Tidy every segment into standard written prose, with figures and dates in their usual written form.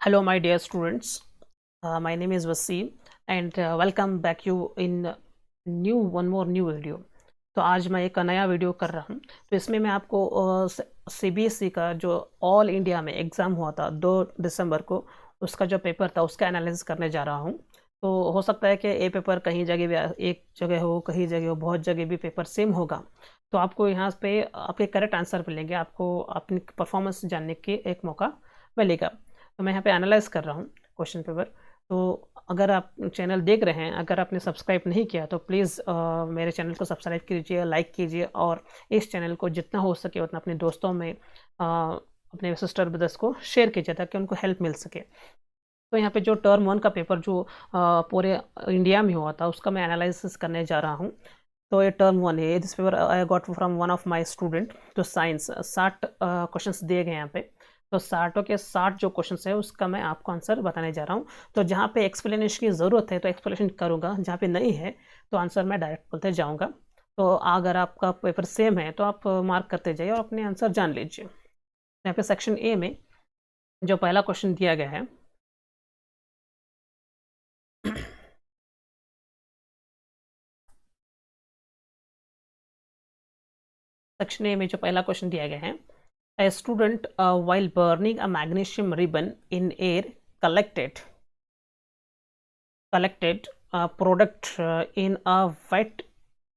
Hello, my dear students. My name is Wasim, and welcome back you in one more new video. तो आज मैं एक नया video कर रहा हूँ। तो इसमें मैं आपको CBSE का जो ऑल इंडिया में एग्ज़ाम हुआ था 2 दिसंबर को, उसका जो पेपर था उसका एनालिसिस करने जा रहा हूँ। तो हो सकता है कि ये पेपर कहीं जगह भी एक जगह हो, कहीं जगह हो, बहुत जगह भी पेपर सेम होगा। तो आपको यहाँ पे आपके करेक्ट आंसर मिलेंगे, आपको अपनी परफॉर्मेंस जानने की एक मौका मिलेगा। तो मैं यहाँ पे एनालाइज़ कर रहा हूँ क्वेश्चन पेपर। तो अगर आप चैनल देख रहे हैं, अगर आपने सब्सक्राइब नहीं किया तो प्लीज़ मेरे चैनल को सब्सक्राइब कीजिए, लाइक कीजिए और इस चैनल को जितना हो सके उतना अपने दोस्तों में अपने सिस्टर ब्रदर्स को शेयर कीजिए ताकि उनको हेल्प मिल सके। तो यहाँ पे जो टर्म 1 का पेपर जो पूरे इंडिया में हुआ था उसका मैं एनालिसिस करने जा रहा हूँ। तो ये टर्म 1 है। This paper I got from one of my student. तो साइंस 60 क्वेश्चंस दिए गए हैं यहाँ पे। तो 60 के 60 जो क्वेश्चंस है उसका मैं आपको आंसर बताने जा रहा हूँ। तो जहाँ पे एक्सप्लेनेशन की ज़रूरत है तो एक्सप्लेनेशन करूँगा, जहाँ पे नहीं है तो आंसर मैं डायरेक्ट बोलते जाऊँगा। तो अगर आपका पेपर सेम है तो आप मार्क करते जाइए और अपने आंसर जान लीजिए। यहाँ पे सेक्शन ए में जो पहला क्वेश्चन दिया गया है सेक्शन ए में जो पहला क्वेश्चन दिया गया है, a student while burning a magnesium ribbon in air collected product in a wet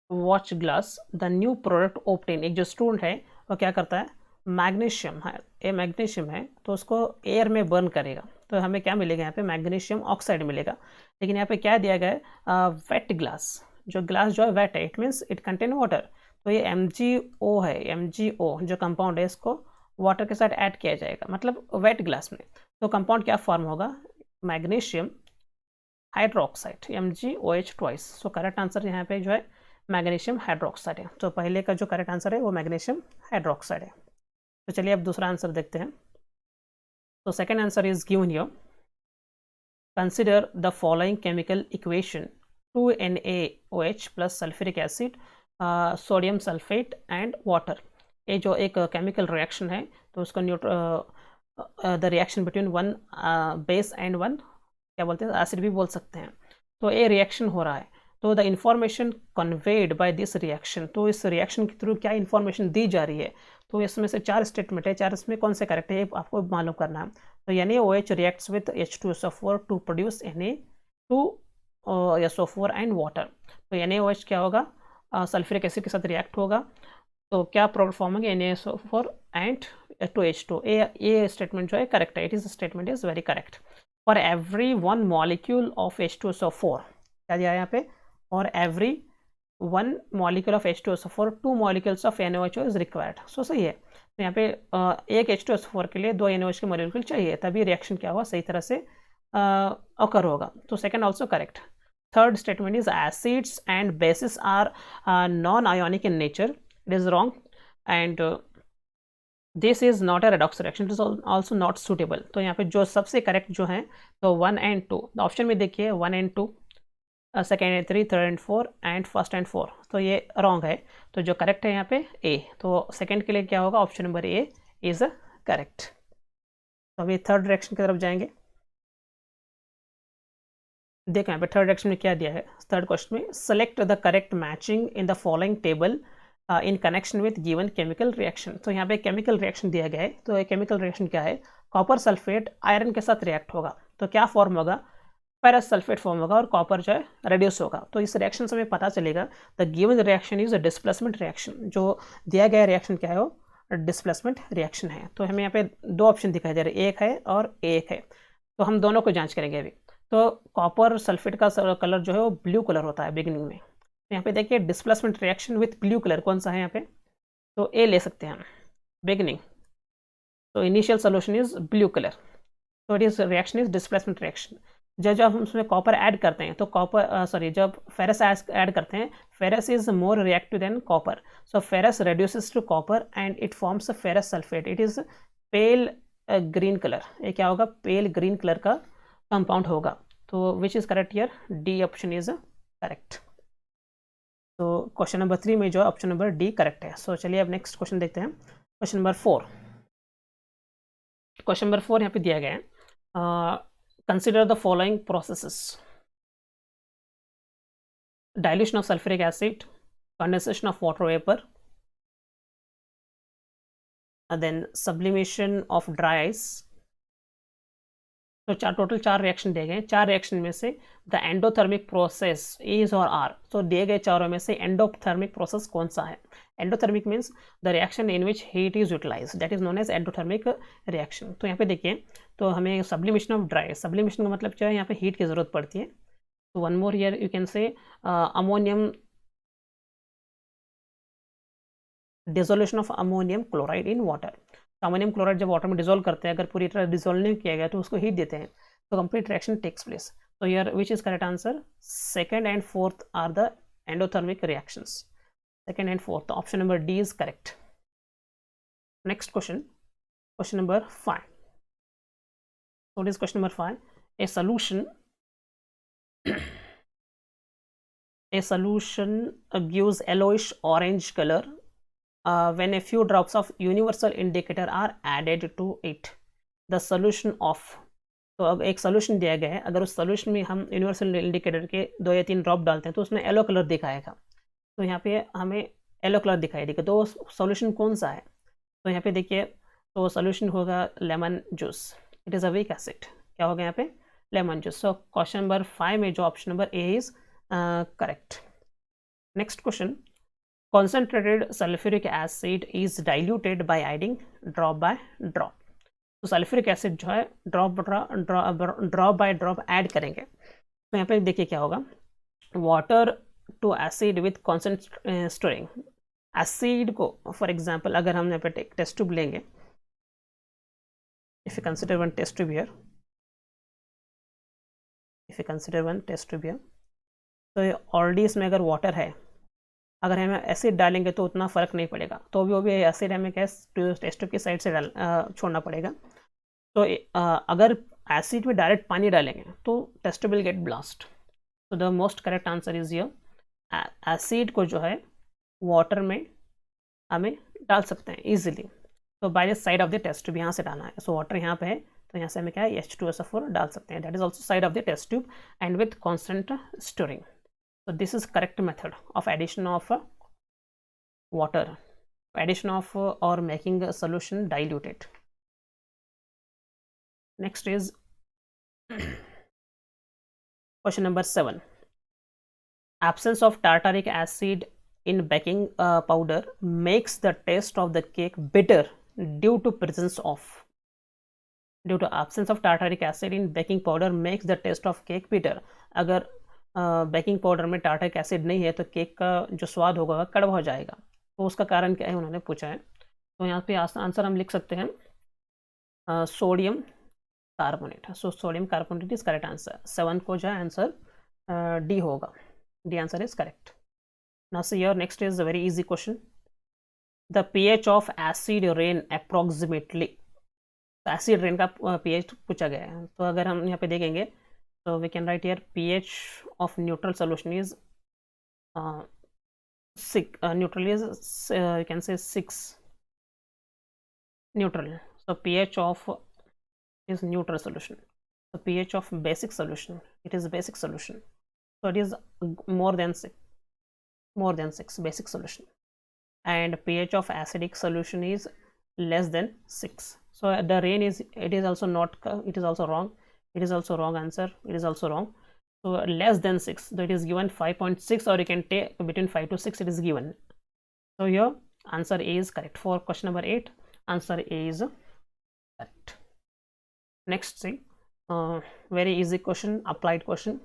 watch glass. The new product obtained. एक जो स्टूडेंट है वो क्या करता है, मैग्नीशियम है, ये मैग्नीशियम है तो उसको एयर में बर्न करेगा तो हमें क्या मिलेगा, यहाँ पे मैग्नीशियम ऑक्साइड मिलेगा। लेकिन यहाँ पे क्या दिया गया है, वेट ग्लास। जो ग्लास जो है वेट है, it means it contain water. तो ये MgO है, MgO जो कंपाउंड है इसको वाटर के साथ ऐड किया जाएगा, मतलब वेट ग्लास में। तो कंपाउंड क्या फॉर्म होगा, magnesium hydroxide, MgOH twice. So correct answer यहाँ पे जो है मैग्नीशियम हाइड्रोक्साइड है। तो पहले का जो करेक्ट आंसर है वो मैग्नीशियम हाइड्रोक्साइड है। तो चलिए अब दूसरा आंसर देखते हैं। तो second answer is given here, consider the following chemical equation 2NaOH plus sulphuric acid, sodium sulphate and water. ये जो एक केमिकल रिएक्शन है तो उसको the reaction between one base and one क्या बोलते हैं, एसिड भी बोल सकते हैं। तो ये रिएक्शन हो रहा है तो the information conveyed by this reaction, तो इस रिएक्शन के थ्रू क्या इन्फॉर्मेशन दी जा रही है। तो इसमें से 4 स्टेटमेंट है, 4 इसमें कौन से करेक्ट है ये आपको मालूम करना है। तो NaOH reacts with H2SO4 to produce Na2SO4 and water. तो NaOH क्या होगा, सल्फ्यूरिक एसिड के साथ रिएक्ट होगा तो क्या प्रोडक्ट फॉर्म होंगे, Na2SO4 एंड 2H2। ये स्टेटमेंट जो है करेक्ट है, it is statement is very correct. For every 1 molecule of H2SO4 क्या दिया है यहाँ पे, और every 1 molecule of H2SO4 2 molecules of NaOH is required. So सही है। तो यहाँ पे एक H2SO4 के लिए 2 NaOH के मॉलिक्यूल चाहिए, तभी रिएक्शन क्या हुआ, सही तरह से अकर होगा। तो second also correct. Third statement is acids and bases are non ionic in nature, it is wrong and this is not a redox reaction, it is also not suitable. तो यहाँ पे जो सबसे करेक्ट जो है तो 1 एंड 2 ऑप्शन में देखिए, 1 and 2, second and 3, third and 4 and first and 4, तो ये रॉन्ग है। तो जो करेक्ट है यहाँ पे ए, तो सेकेंड के लिए क्या होगा, option number A is correct. तो अभी थर्ड डायरेक्शन की तरफ जाएंगे। देखो यहाँ पे थर्ड डायरेक्शन में क्या दिया है, थर्ड क्वेश्चन में select the correct matching in the following table in connection with given chemical reaction. तो यहाँ पे केमिकल रिएक्शन दिया गया है, तो ये केमिकल रिएक्शन क्या है, कॉपर सल्फेट आयरन के साथ रिएक्ट होगा तो क्या फॉर्म होगा, फेरस सल्फेट फॉर्म होगा और कॉपर जो है रेड्यूस होगा। तो इस रिएक्शन से हमें पता चलेगा the given reaction is a displacement reaction. जो दिया गया रिएक्शन क्या है, वो डिस्प्लेसमेंट रिएक्शन है। तो हमें यहाँ पे 2 ऑप्शन दिखाई दे रहे हैं, एक है और एक है, तो हम दोनों को जांच करेंगे अभी। तो कॉपर सल्फेट का कलर जो है वो ब्लू कलर होता है बिगिनिंग में। तो यहाँ पे देखिए displacement reaction with blue colour कौन सा है यहाँ पे, तो ए ले सकते हैं हम बिगिनिंग। तो initial solution is blue colour, तो it is reaction is displacement reaction. जब हम उसमें कॉपर ऐड करते हैं तो कॉपर जब फेरस ऐड करते हैं, ferrous is more reactive than copper, so ferrous reduces to copper and it forms ferrous sulphate, it is pale green colour. ये क्या होगा, पेल ग्रीन कलर का कंपाउंड होगा। तो which is correct here, D option is correct. तो question number 3 में जो option number D correct है। सो चलिए अब नेक्स्ट क्वेश्चन देखते हैं, क्वेश्चन नंबर 4। क्वेश्चन नंबर 4 यहाँ पे दिया गया है, consider the following processes: dilution of sulfuric acid, condensation of water vapor, and then sublimation of dry ice. तो टोटल 4 रिएक्शन दिए गए। 4 रिएक्शन में से द एंडोथर्मिक प्रोसेस इज और आर, तो दिए गए चारों में से एंडोथर्मिक प्रोसेस कौन सा है? Endothermic means the reaction in which heat is utilize, that is known as endothermic reaction. तो यहाँ पे देखिए, तो हमें सब्लिमेशन ऑफ ड्राई, सब्लिमेशन का मतलब क्या है? यहाँ पे हीट की जरूरत पड़ती है। तो one more here you can say ammonium, dissolution of ammonium chloride in water. Ammonium chloride जब वाटर में डिजोल्व करते हैं, अगर पूरी तरह डिजोल्व नहीं किया गया तो उसको हीट देते हैं, तो कंप्लीट रिएक्शन टेक्स प्लेस। तो here which is correct answer? Second and fourth are the endothermic reactions. Second and fourth, option number D is correct. Next question, question number 5. So it is question number 5. A solution gives yellowish orange color when a few drops of universal indicator are added to it. The solution of, तो अब एक solution दिया गया है, अगर उस solution में हम यूनिवर्सल इंडिकेटर के 2 या 3 ड्रॉप डालते हैं तो उसमें येलो कलर दिखाएगा। तो यहाँ पे हमें येलो कलर दिखाई देगा, तो सोल्यूशन कौन सा है? तो यहाँ पे देखिए, तो सोल्यूशन होगा lemon juice, it is a weak acid. क्या होगा यहाँ पे? Lemon juice. So question number 5 में जो option number A is correct. Next question, concentrated sulfuric acid is diluted by adding drop by drop. तो सल्फ्यूरिक एसिड जो है drop by drop add करेंगे। तो यहाँ पे देखिए क्या होगा, water to acid with constant stirring. Acid को फॉर एग्जांपल अगर हम यहाँ पे टेस्ट ट्यूब लेंगे, if you consider one test tube here, तो ऑलरेडी इसमें अगर वाटर है, अगर हमें एसिड डालेंगे तो उतना फ़र्क नहीं पड़ेगा, तो वो भी एसिड हमें क्या टेस्ट ट्यूब की साइड से छोड़ना पड़ेगा। तो अगर एसिड में डायरेक्ट पानी डालेंगे तो test tube will get blast. तो the most correct answer is here, acid को जो है वाटर में हमें डाल सकते हैं ईजिली। तो by the side of the test tube यहाँ से डालना है। सो वाटर यहाँ पे है, तो यहाँ से हमें क्या है H2SO4 डाल सकते हैं, that is also side of the test tube and with constant stirring. So this is correct method of addition of water, addition of or making a solution diluted. Next is question number 7. Absence of tartaric acid in baking powder makes the taste of the cake bitter due to presence of. Due to absence of tartaric acid in baking powder makes the taste of cake bitter. अगर baking powder में tartaric acid नहीं है तो cake का जो स्वाद होगा कड़वा हो जाएगा। तो उसका कारण क्या है उन्होंने पूछा है। तो यहाँ पे आंसर हम लिख सकते हैं sodium carbonate. So sodium carbonate is correct answer. 7 को जो है आंसर डी होगा, D answer is correct. Now see your next is a very easy question, the pH of acid rain approximately. Acid rain का pH पूछा गया है। तो अगर हम यहाँ पे देखेंगे, so we can write here pH of neutral solution is neutral is you can say 6 neutral. So pH of is neutral solution. So pH of basic solution, it is basic solution, so it is more than 6 basic solution, and pH of acidic solution is less than 6. So the rain is, it is also not, it is also wrong, it is also wrong answer, it is also wrong. So less than 6, so it is given 5.6, or you can take between 5 to 6 it is given. So your answer A is correct for question number 8. Answer A is correct. Next, see very easy question, applied question.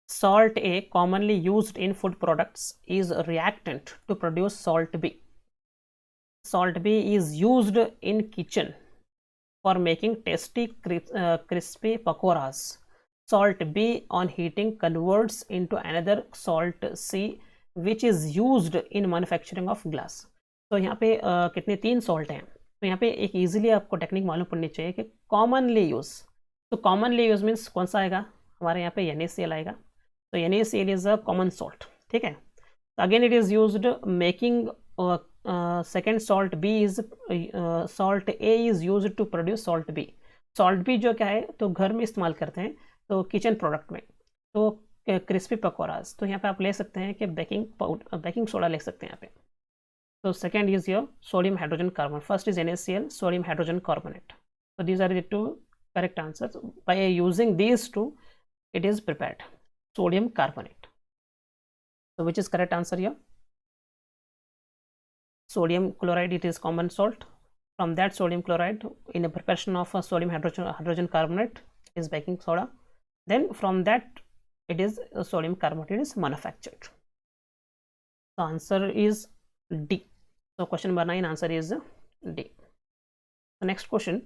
Salt A commonly used in food products is a reactant to produce salt B. Salt B is used in kitchen for making tasty crispy pakoras. Salt B on heating converts into another salt C which is used in manufacturing of glass. तो यहाँ पे कितने 3 salt हैं। तो यहाँ पे एक easily आपको टेक्निक मालूम पड़नी चाहिए कि कॉमनली यूज। तो कॉमनली यूज मीन्स कौन सा आएगा? हमारे यहाँ पे NaCl आएगा। तो NaCl is a common salt, ठीक है। Again it is used making second salt B is salt A is use to produce salt B. Salt B जो क्या है तो घर में इस्तेमाल करते हैं तो किचन प्रोडक्ट में, तो क्रिस्पी पकौड़ाज. तो यहाँ पे आप ले सकते हैं कि बेकिंग सोडा ले सकते हैं यहाँ पे. तो second is your sodium hydrogen carbon. First is NaCl, sodium hydrogen carbonate. So these are the two correct answers. By using these two, it is prepared. Sodium carbonate. So which is correct answer here? Sodium chloride, it is common salt. From that sodium chloride, in a preparation of a sodium hydrogen carbonate is baking soda. Then from that, it is sodium carbonate is manufactured. The answer is D. So question number 9 answer is D. The next question.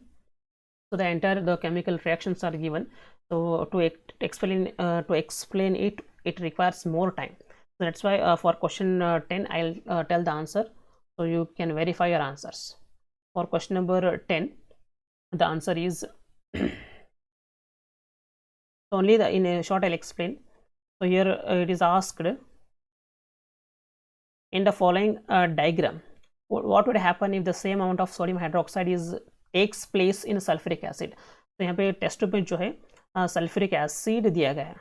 So the entire the chemical reactions are given. So to explain it, it requires more time. So that's why for question 10 I'll tell the answer, so you can verify your answers. For question number 10, the answer is only in a short I'll explain. So here it is asked in the following diagram, what would happen if the same amount of sodium hydroxide takes place in sulfuric acid. तो यहाँ पे test में जो है sulphuric acid दिया गया है.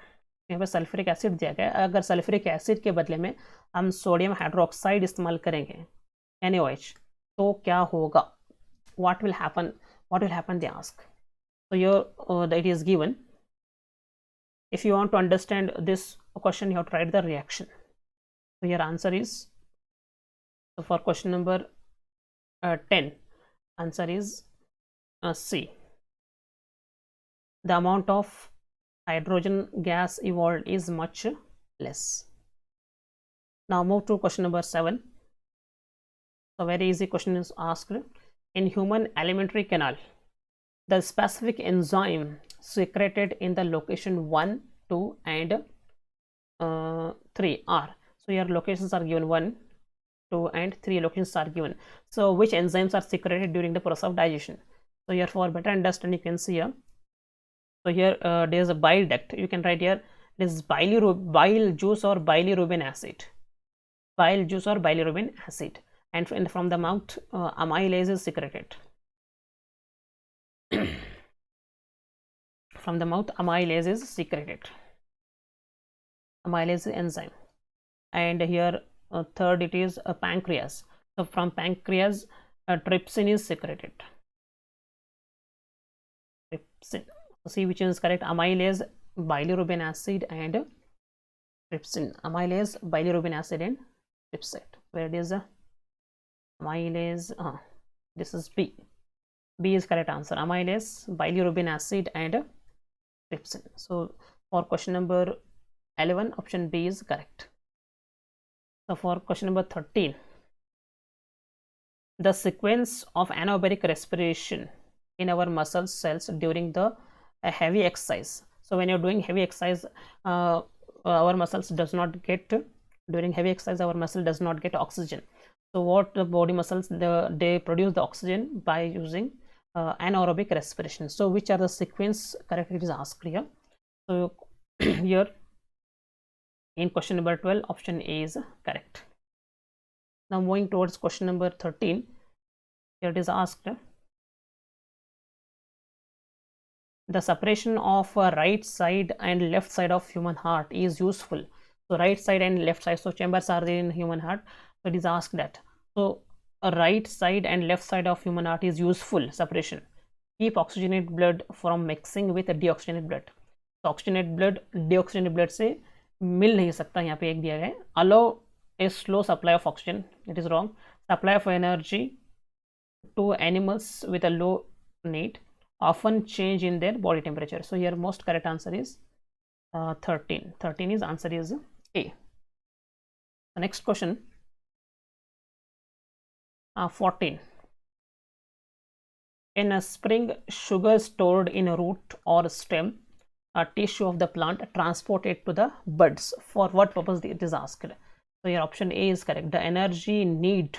यहाँ पे सल्फ्यूरिक एसिड दिया गया है. अगर सल्फ्यूरिक एसिड के बदले में हम सोडियम हाइड्रोक्साइड इस्तेमाल करेंगे NaOH, तो क्या होगा? what will happen they ask. So here it is given. If you want to understand this question, you have to write the reaction. So your answer is, so for question number 10, answer is C. The amount of hydrogen gas evolved is much less. Now move to question number 7. So very easy question is asked. In human alimentary canal, the specific enzyme secreted in the location 1, 2 and 3 are. So your locations are given, 1, 2 and 3 locations are given. So which enzymes are secreted during the process of digestion? So here for better understanding, you can see here. So here there is a bile duct. You can write here, this is bile juice or bilirubin acid. Bile juice or bilirubin acid. And from the mouth, amylase is secreted. From the mouth, amylase is secreted. Amylase enzyme. And here third, it is a pancreas. So from pancreas, trypsin is secreted. Trypsin. See which is correct? Amylase, bilirubin acid and trypsin. Amylase, bilirubin acid and trypsin. Where it is amylase? This is B. B is correct answer. Amylase, bilirubin acid and trypsin. So for question number 11, option B is correct. So for question number 13, the sequence of anaerobic respiration in our muscle cells during the heavy exercise. So when you're doing heavy exercise, our muscles does not get, during heavy exercise our muscle does not get oxygen. So what the body muscles, they produce the oxygen by using anaerobic respiration. So which are the sequence correct? It is asked here. So here in question number 12, option A is correct. Now moving towards question number 13, here it is asked, the separation of right side and left side of human heart is useful. So right side and left side, so chambers are there in human heart. So it is asked that, so a right side and left side of human heart is useful separation. Keep oxygenated blood from mixing with deoxygenated blood. So oxygenated blood deoxygenated blood से मिल नहीं सकता. यहाँ पे एक दिया गया है, allow a slow supply of oxygen. It is wrong. Supply of energy to animals with a low need often change in their body temperature. So here most correct answer is 13. 13 is answer is A. The next question, 14. In a spring, sugar stored in a root or stem, a tissue of the plant transported to the buds. For what purpose it is asked? So your option A is correct. The energy need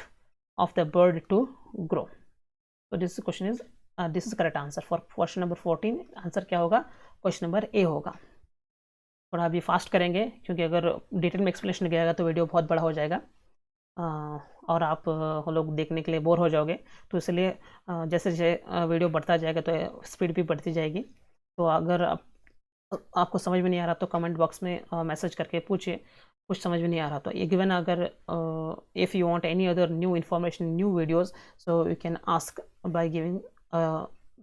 of the bird to grow. So this question is this is correct answer for question number 14. Answer क्या होगा? Question number A होगा. थोड़ा अभी fast करेंगे क्योंकि अगर detail में explanation गया तो वीडियो बहुत बड़ा हो जाएगा. और आप लोग देखने के लिए बोर हो जाओगे। तो इसलिए जैसे जैसे वीडियो बढ़ता जाएगा तो स्पीड भी बढ़ती जाएगी। तो अगर आपको समझ में नहीं आ रहा तो कमेंट बॉक्स में मैसेज करके पूछिए, कुछ समझ में नहीं आ रहा तो ये गिवन। अगर if you want any other new information, new videos, so you can ask by giving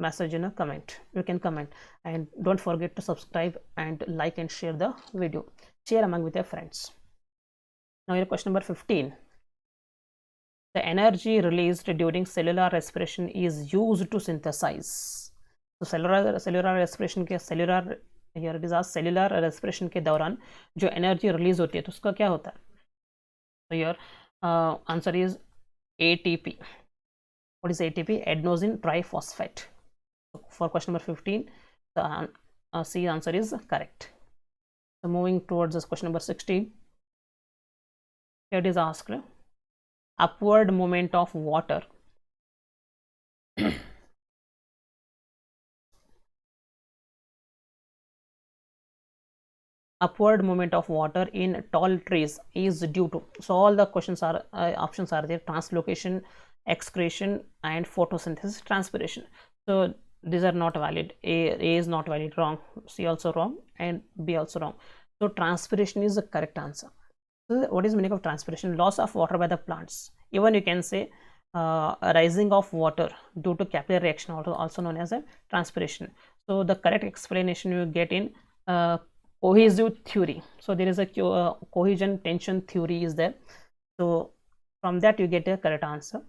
message in a comment. You can comment, and don't forget to subscribe and like and share the video. Share among with your friends. Now here question number 15. The energy released during cellular respiration is used to synthesize. So cellular respiration के cellular, here it is asked, cellular respiration के दौरान जो energy release होती है तो उसका क्या होता है? So here answer is ATP. What is ATP? Adenosine triphosphate. For question number 15, the C answer is correct. So moving towards this question number 16, here it is asked, upward movement of water upward movement of water in tall trees is due to. So all the questions are options are there: translocation, excretion, and photosynthesis, transpiration. So these are not valid. A is not valid, wrong. C also wrong, and B also wrong. So transpiration is the correct answer. So what is the meaning of transpiration? Loss of water by the plants. Even you can say rising of water due to capillary reaction, also known as a transpiration. So the correct explanation you get in cohesive theory. So there is a cohesion tension theory is there. So from that you get a correct answer.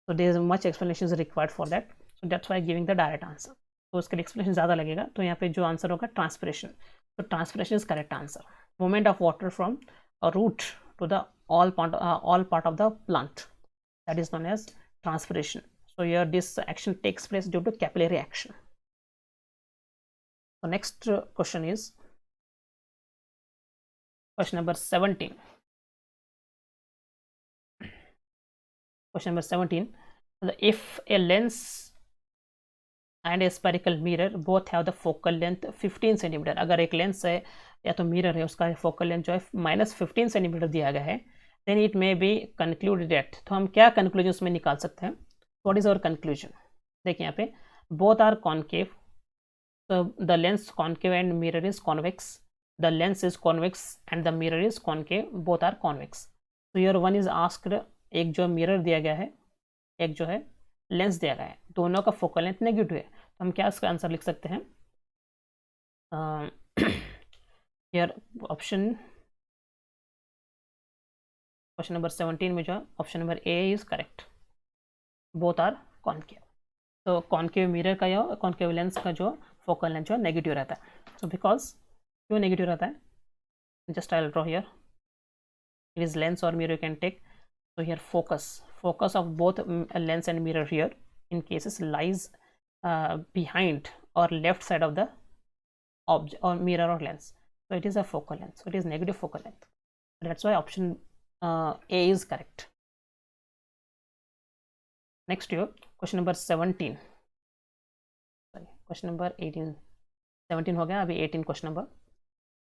So there is much explanation is required for that. So that's why giving the direct answer. तो उसके explanation ज़्यादा लगेगा, तो यहाँ पे जो answer होगा transpiration. तो transpiration is correct answer. Movement of water from a root to the all part of the plant, that is known as transpiration. So here this action takes place due to capillary action. So next question is question number 17. Question number 17. If a lens and a spherical mirror both have the focal length 15 cm, अगर एक lens है या तो mirror है उसका focal length जो है -15 centimetre दिया गया है, then it may be concluded at. तो हम क्या कंक्लूजन उसमें निकाल सकते हैं? What is our conclusion? देखिए यहाँ पे both are concave. So the lens concave and mirror is convex. The lens is convex and the mirror is concave. Both are convex. So here one is asked, एक जो mirror दिया गया है, एक जो है लेंस दिया गया है, दोनों का फोकल लेंथ नेगेटिव है. तो हम क्या इसका आंसर लिख सकते हैं? here option question number 17 में जो option number A is correct. Both are concave. तो कॉन्केव मिरर का या कॉन्केव लेंस का जो फोकल लेंथ जो नेगेटिव रहता है. सो बिकॉज क्यों नेगेटिव रहता है? Just I will draw here. It is lens और mirror you can take. So here focus of both lens and mirror here in cases lies behind or left side of the object or mirror or lens. So it is a focal length. So it is negative focal length. That's why option A is correct. Next here, question number 17. Sorry, question number 18. 17 हो गया, अभी 18 question number.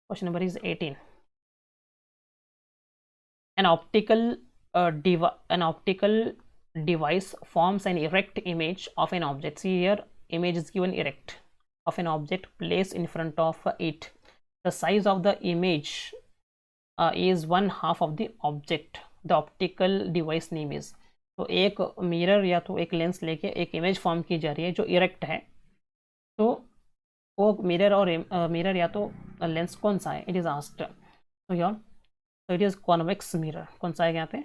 Question number is 18. An optical device forms an erect image of an object. See here, image is given erect of an object placed in front of it. The size of the image is 1/2 of the object. The optical device name is. तो एक mirror या तो एक lens लेके एक image form की जा रही है जो इरेक्ट है. तो वो मिरर या तो लेंस कौन सा है? It is asked. तो यार, so it is convex mirror. कौन सा है यहाँ पे?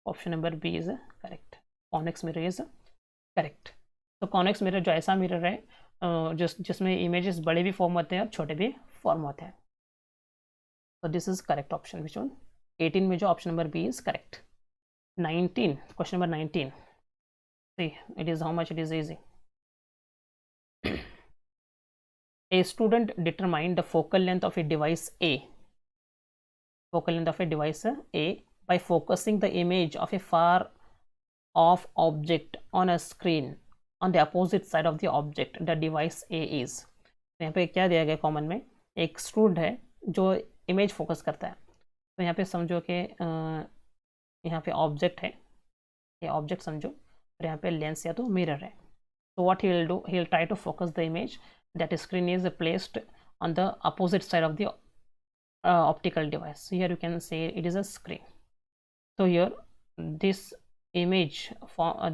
Option number B is correct. Convex mirror is correct. तो कॉन्वेक्स मिरर जो ऐसा मिरर है जिसमें इमेजेस बड़े भी फॉर्म होते हैं और छोटे भी फॉर्म होते हैं. तो this is correct option. Which one? 18 में जो option number B is correct. 19, question number 19. See it is how much it is easy. A student determined the focal length of a device A. Focal length of a device A by focusing the image of a far off object on a screen on the opposite side of the object the device A is. तो यहाँ पे क्या दिया गया common में? एक student है जो इमेज फोकस करता है. तो यहाँ पे समझो कि यहाँ पे ऑब्जेक्ट है, ये ऑब्जेक्ट समझो, और यहाँ पे लेंस या तो मिरर है. So what he will do, he will try to focus the image. That screen is placed on the opposite side of the optical device. So here you can say it is a screen. So here this image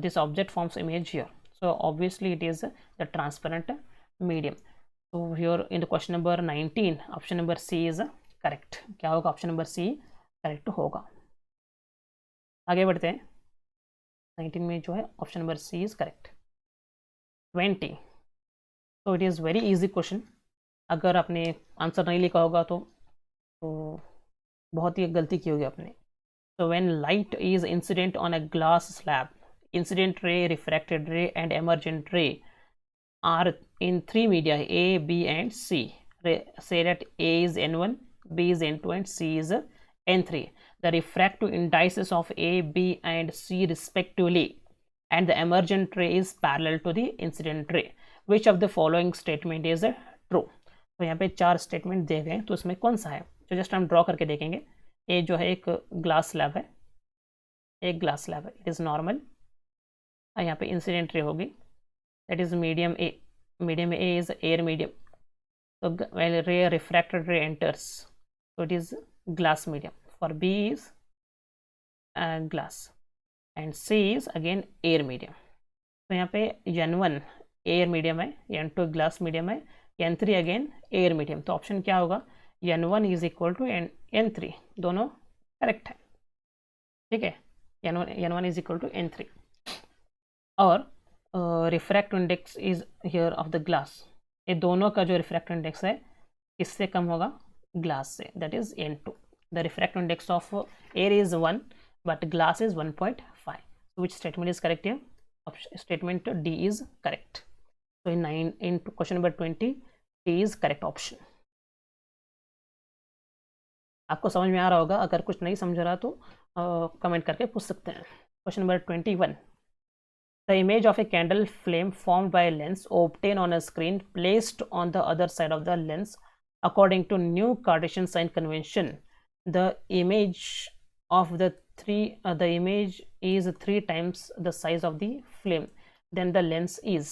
this object forms image here. So obviously it is the transparent medium. So here in the question number 19 option number C is correct. क्या होगा? Option number C correct होगा. आगे बढ़ते हैं. 19 में जो है option number C is correct. 20. तो it is very easy question. अगर आपने आंसर नहीं लिखा होगा तो बहुत ही गलती की होगी आपने. So when light is incident on a glass slab, incident ray, refracted ray and emergent ray are in three media A, B and C. Say that A is N1, B is N2 and C is N3. The refractive indices of A, B and C respectively and the emergent ray is parallel to the incident ray. Which of the following statement is true? तो यहाँ पे 4 statement दिए गए, तो उसमें कौन सा है? तो जस्ट हम ड्रॉ करके देखेंगे. ये जो है एक ग्लास स्लैब है, एक ग्लास स्लैब है, इट इज़ नॉर्मल. यहाँ पे इंसिडेंट रे होगी, that is medium A. Medium A is air medium. तो well ray refracted ray enters, so it is glass medium. For B is glass and C is again air medium. तो यहाँ पे N1 air medium है, N2 glass medium है, N3 again air medium. तो option क्या होगा? N1 is equal to N3. दोनों correct है. ठीक है, N1 is equal to N3. और refract index is here of the glass. ये दोनों का जो रिफ्रैक्ट इंडेक्स है किससे कम होगा? ग्लास से, that is N2. The refract index of air is 1 but glass is 1.5. Which statement is correct here? Statement D is correct. So in question number 20 D is correct option. आपको समझ में आ रहा होगा. अगर कुछ नहीं समझ रहा तो कमेंट करके पूछ सकते हैं. Question number 21. The image of a candle flame formed by a lens obtained on a screen placed on the other side of the lens according to new Cartesian sign convention. The image of the image is 3 times the size of the flame, then the lens is.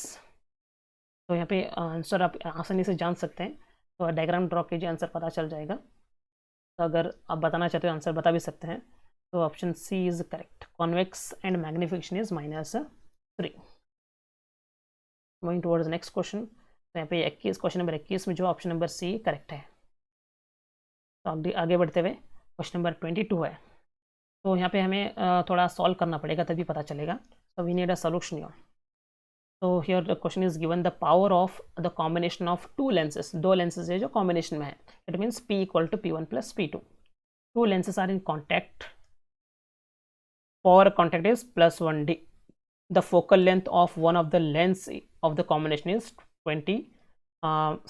तो यहाँ पे answer आप आसानी से जान सकते हैं. तो डायग्राम ड्रॉ कीजिए, आंसर पता चल जाएगा. तो अगर आप बताना चाहते हो आंसर बता भी सकते हैं. तो option C is correct. Convex and magnification is -3. Moving towards next question. तो यहाँ पे 21 क्वेश्चन नंबर 21 में जो ऑप्शन नंबर सी करेक्ट है. तो आगे बढ़ते हुए क्वेश्चन नंबर 22 है. तो यहाँ पे हमें थोड़ा सॉल्व करना पड़ेगा तभी पता चलेगा. So we need a solution here. तो here the question is given the power of the combination of 2 lenses. 2 lenses है जो कॉम्बिनेशन में है. It means P equal to P1 plus P2. 2 lenses are in contact. Power contact is +1D. The focal length of one of the lens of the combination is 20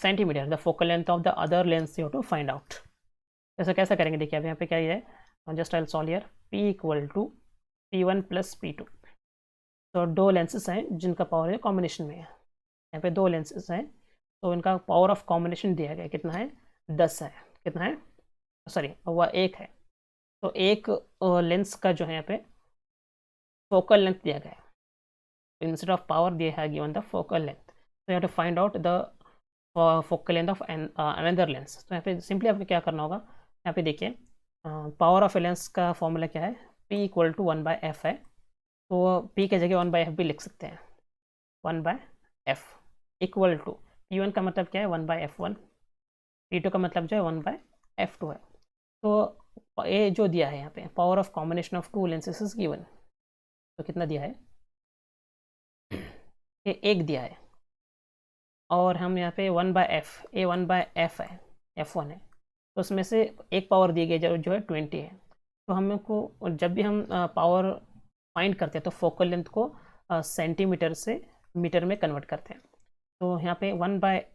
centimeter. The focal length of the other lens you have to find out. ऐसा कैसा करेंगे? देखिए अब यहाँ पे क्या है, just I solve here. P equal to P1 plus P2. तो 2 लेंसेज हैं जिनका पावर है कॉम्बिनेशन में है. यहाँ पे 2 लेंसेज हैं तो इनका पावर ऑफ कॉम्बिनेशन दिया गया कितना है? 10 है. कितना है? सॉरी वह 1 है. तो एक लेंस का जो है यहाँ पे फोकल लेंथ दिया गया है. इंस्टेड ऑफ पावर दिया है गिवन द फोकल लेंथ. तो you have to find out the focal length of another lens. तो यहाँ पे सिंपली आपको क्या करना होगा, यहाँ पे देखिए पावर ऑफ ए लेंस का फॉर्मूला क्या है? P इक्वल टू 1/f है. तो P की जगह 1/f भी लिख सकते हैं. 1/f इक्वल टू P1 का मतलब क्या है? 1/f1. P2 का मतलब जो है 1/f2 है. तो ये जो दिया है यहाँ पे power of combination of 2 lenses is given. तो कितना दिया है? ये 1 दिया है. और हम यहाँ पे 1/f, ये 1/f है, f1 है. तो उसमें से एक पावर दी गई जो है 20 है. तो हमको जब भी हम पावर फाइंड करते हैं तो फोकल लेंथ को सेंटीमीटर से मीटर में कन्वर्ट करते हैं. तो यहाँ पे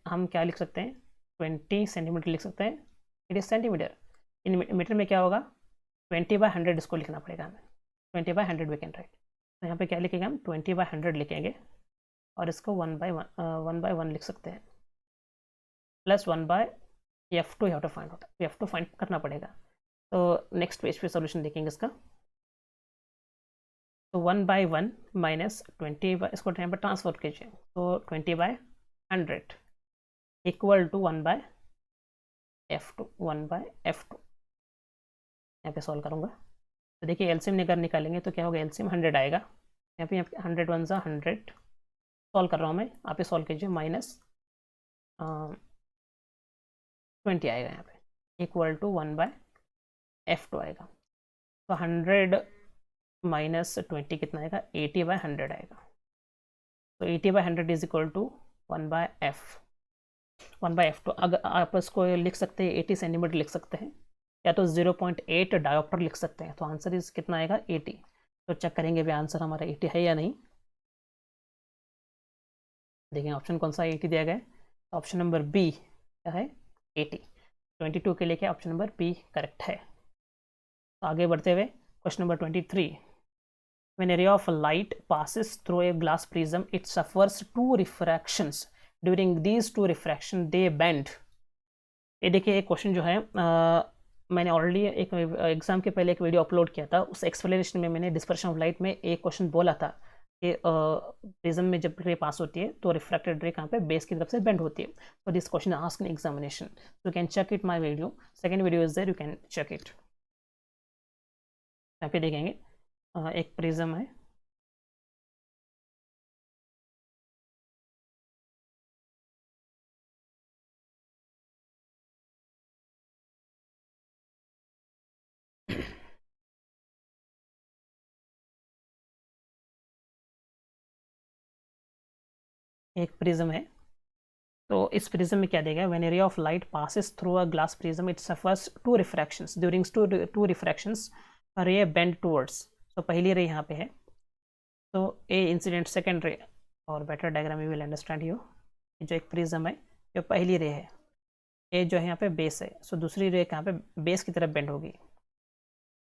हम क्या लिख सकते हैं? 20 सेंटीमीटर लिख सकते हैं. It is centimetre. In metre में क्या होगा? 20/100 इसको लिखना पड़ेगा हमें. 20/100 वी कैन राइट. तो यहाँ पे क्या लिखेंगे हम? 20/100 लिखेंगे और इसको 1/1 लिख सकते हैं. Plus 1/f2 have to find out. f2 find करना पड़ेगा. तो नेक्स्ट पेज पे सोल्यूशन देखेंगे इसका. तो 1/1 माइनस 20, इसको यहाँ पर ट्रांसफर कीजिए, तो 20/100 इक्वल टू 1/f2, 1/f2 यहाँ पे सॉल्व करूँगा। तो देखिए एलसीएम अगर निकालेंगे तो क्या होगा, एलसीएम 100 आएगा, यहाँ पे 100 1 ज़ा 100, सॉल्व कर रहा हूँ मैं, आप ही सॉल्व कीजिए, माइनस 20 आएगा यहाँ पे, इक्वल टू 1/f2 आएगा। तो 100 माइनस 20 कितना आएगा, 80/100 आएगा। तो 80/100 इज इक्वल टू 1/f2। अगर आप इसको लिख सकते हैं 80 सेंटीमीटर लिख सकते हैं, या तो 0.8 डायोप्टर लिख सकते हैं। तो आंसर इस कितना आएगा, 80। तो चेक करेंगे भी आंसर हमारा 80 है या नहीं। देखें ऑप्शन कौन सा 80 दिया गया है, ऑप्शन नंबर बी क्या है, 80। 22 के लिए क्या, ऑप्शन नंबर बी करेक्ट है। तो आगे बढ़ते हुए question number 23, when a ray of light passes through a glass prism it suffers 2 refractions, during these 2 refraction they bend। ये देखिए एक क्वेश्चन जो है मैंने ऑलरेडी एक एग्जाम के पहले एक वीडियो अपलोड किया था, उस एक्सप्लेनेशन में मैंने डिस्पर्शन ऑफ लाइट में एक क्वेश्चन बोला था कि प्रिज्म में जब रे पास होती है तो रिफ्रैक्टेड रे कहाँ पे, बेस की तरफ से बेंड होती है। तो this question asked in examination, you can check it my video, second video is there, you can check it. यहाँ पे देखेंगे एक प्रिज्म है, एक प्रिज्म है। तो इस प्रिज्म में क्या देगा, when a ray of light passes through a glass prism it suffers 2 refractions, during 2 refractions ray bend towards. तो पहली रे यहाँ पे है, तो ए इंसिडेंट सेकेंड रे, और better diagram you will understand you. जो एक प्रिज्म है, जो पहली रे है, ए जो है यहाँ पे बेस है, सो दूसरी रे कहाँ पे, बेस की तरफ बेंड होगी,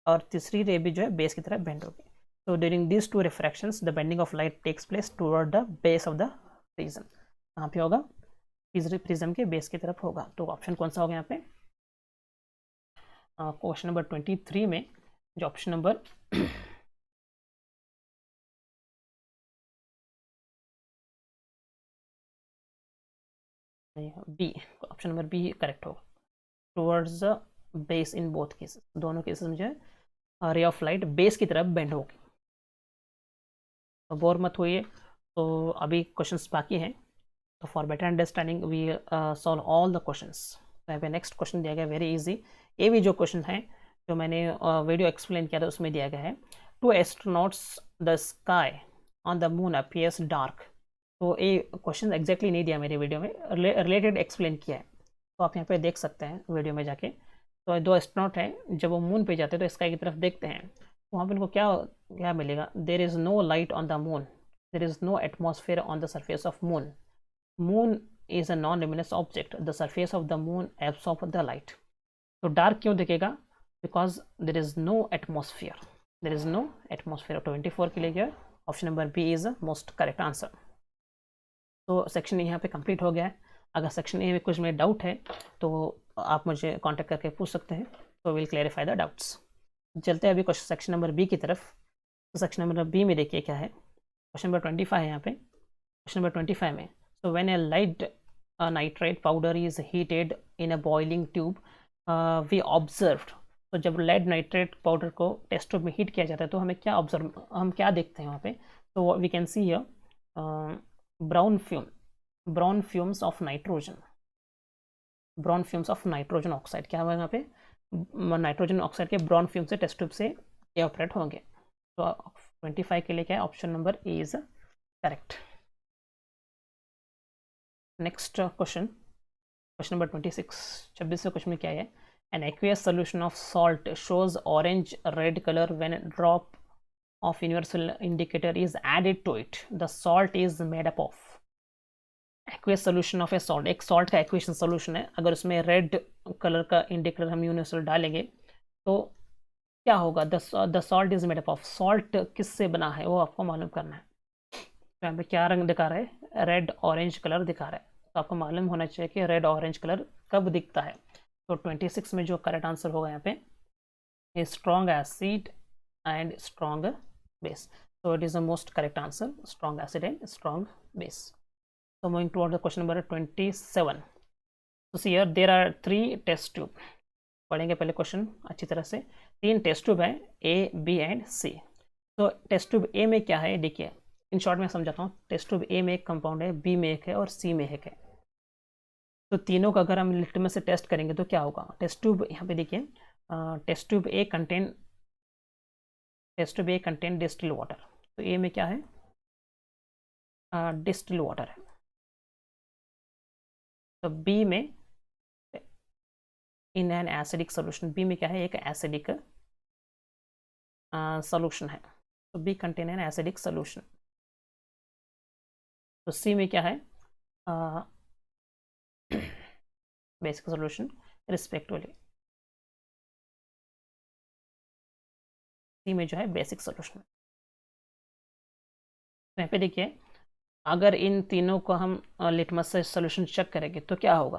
और तीसरी रे भी जो है बेस की तरफ बेंड होगी। तो during this 2 refractions the bending of light takes place toward the base of the prism. कहाँ पे होगा, प्रिज्म के बेस की तरफ होगा। तो ऑप्शन कौन सा होगा यहाँ पे, क्वेश्चन नंबर 23 में जो option number B, option number B correct होगा, towards the base in both cases, दोनों केसेस में जो है रे ऑफ लाइट बेस की तरफ बेंड होगी। तो बोर मत होइए, तो अभी क्वेश्चंस बाकी हैं, तो for better understanding we solve all the questions. तो यहाँ पे नेक्स्ट क्वेश्चन दिया गया वेरी इजी, ये भी जो क्वेश्चन है जो मैंने वीडियो एक्सप्लेन किया था उसमें दिया गया है, 2 astronauts the sky on the moon appears dark. तो ये क्वेश्चन एग्जैक्टली नहीं दिया मेरे वीडियो में, रिलेटेड एक्सप्लेन किया है, तो आप यहाँ पे देख सकते हैं वीडियो में जाके। तो 2 एस्ट्रोनॉट हैं, जब वो मून पे जाते हैं तो स्काई की तरफ देखते हैं, तो वहाँ पे उनको क्या क्या मिलेगा, there is no light on the moon, there is no atmosphere on the surface of moon, moon is a non-luminous object, the surface of the moon absorbs the light। तो डार्क क्यों दिखेगा, because there is no atmosphere, there is no atmosphere. 24 के लिए option number B is most correct answer. तो section यहाँ पे complete हो गया है। अगर सेक्शन ए में कुछ में डाउट है तो आप मुझे कांटेक्ट करके पूछ सकते हैं, तो विल क्लैरिफाई द डाउट्स। चलते हैं अभी क्वेश्चन सेक्शन नंबर बी की तरफ। तो सेक्शन नंबर बी में देखिए क्या है, क्वेश्चन नंबर 25 है यहाँ पे। क्वेश्चन नंबर 25 में, so when a light nitrate powder is heated in a boiling tube we observed। तो जब लेड नाइट्रेट पाउडर को टेस्ट ट्यूब में हीट किया जाता है तो हमें क्या ऑब्जर्व, हम क्या देखते हैं वहाँ पे, तो we can see here brown fumes of nitrogen, brown fumes of nitrogen oxide. क्या हुआ यहाँ पे, नाइट्रोजन ऑक्साइड के ब्राउन फ्यूम से टेस्ट ट्यूब से एवापोरेट होंगे। तो 25 के लिए क्या है, option number A is correct. Next question, question number 26, 26वें क्वेश्चन में क्या है, an aqueous solution of salt shows orange red colour when drop of universal indicator is added to it, the salt is made up of. Aqueous solution of A salt, एक salt का equation solution है, अगर उसमें red colour का indicator हम universal डालेंगे तो क्या होगा, the salt is made up of. Salt किससे बना है वो आपको मालूम करना है। तो यहाँ पे क्या रंग दिखा रहा है, रेड ऑरेंज कलर दिखा रहा है, तो आपको मालूम होना चाहिए कि रेड ऑरेंज कलर कब दिखता है। तो 26 में जो करेक्ट आंसर होगा यहाँ पे, strong acid and strong base. So it is the most correct answer, strong acid and strong base. So moving toward the question number 27. So see here there are 3 test tube. पढ़ेंगे पहले question अच्छी तरह से. 3 test tube है, ए, B and सी. तो test tube A में क्या है, देखिए इन शॉर्ट में समझाता हूँ. टेस्ट ट्यूब ए में एक कंपाउंड है, बी में एक है और सी में एक है. तो तीनों का अगर हम लिटमस से टेस्ट करेंगे तो क्या होगा. टेस्ट ट्यूब यहाँ पे देखिए, test tube A contain distil water. तो ए में क्या है, डिस्टिल वाटर है. तो बी में in an acidic solution, B में क्या है, एक एसिडिक सोल्यूशन है. तो B contain an acidic solution. तो सी में क्या है, बेसिक सोल्यूशन रिस्पेक्टिवली. सी में जो है बेसिक सोल्यूशन. तो यहाँ पे देखिए अगर इन तीनों को हम लिटमस से सोल्यूशन चेक करेंगे तो क्या होगा.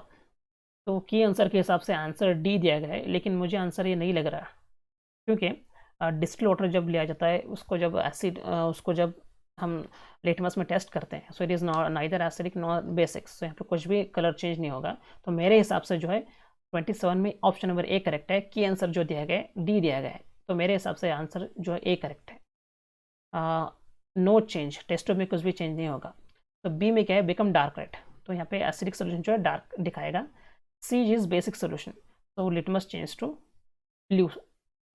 तो की आंसर के हिसाब से आंसर डी दिया गया है, लेकिन मुझे आंसर ये नहीं लग रहा, क्योंकि डिस्टिल वाटर जब लिया जाता है उसको जब हम लिटमस में टेस्ट करते हैं, so it is neither acidic nor basic. So यहाँ पे कुछ भी कलर चेंज नहीं होगा. तो मेरे हिसाब से जो है 27 में ऑप्शन नंबर ए करेक्ट है. की आंसर जो दिया गया है डी दिया गया है. तो मेरे हिसाब से आंसर जो है ए करेक्ट है. नो चेंज, टेस्ट में कुछ भी चेंज नहीं होगा. तो बी में क्या है, बिकम डार्क रेड. तो यहाँ पे एसिडिक सोल्यूशन जो है डार्क दिखाएगा. सी इज बेसिक सोल्यूशन, तो litmus change to blue,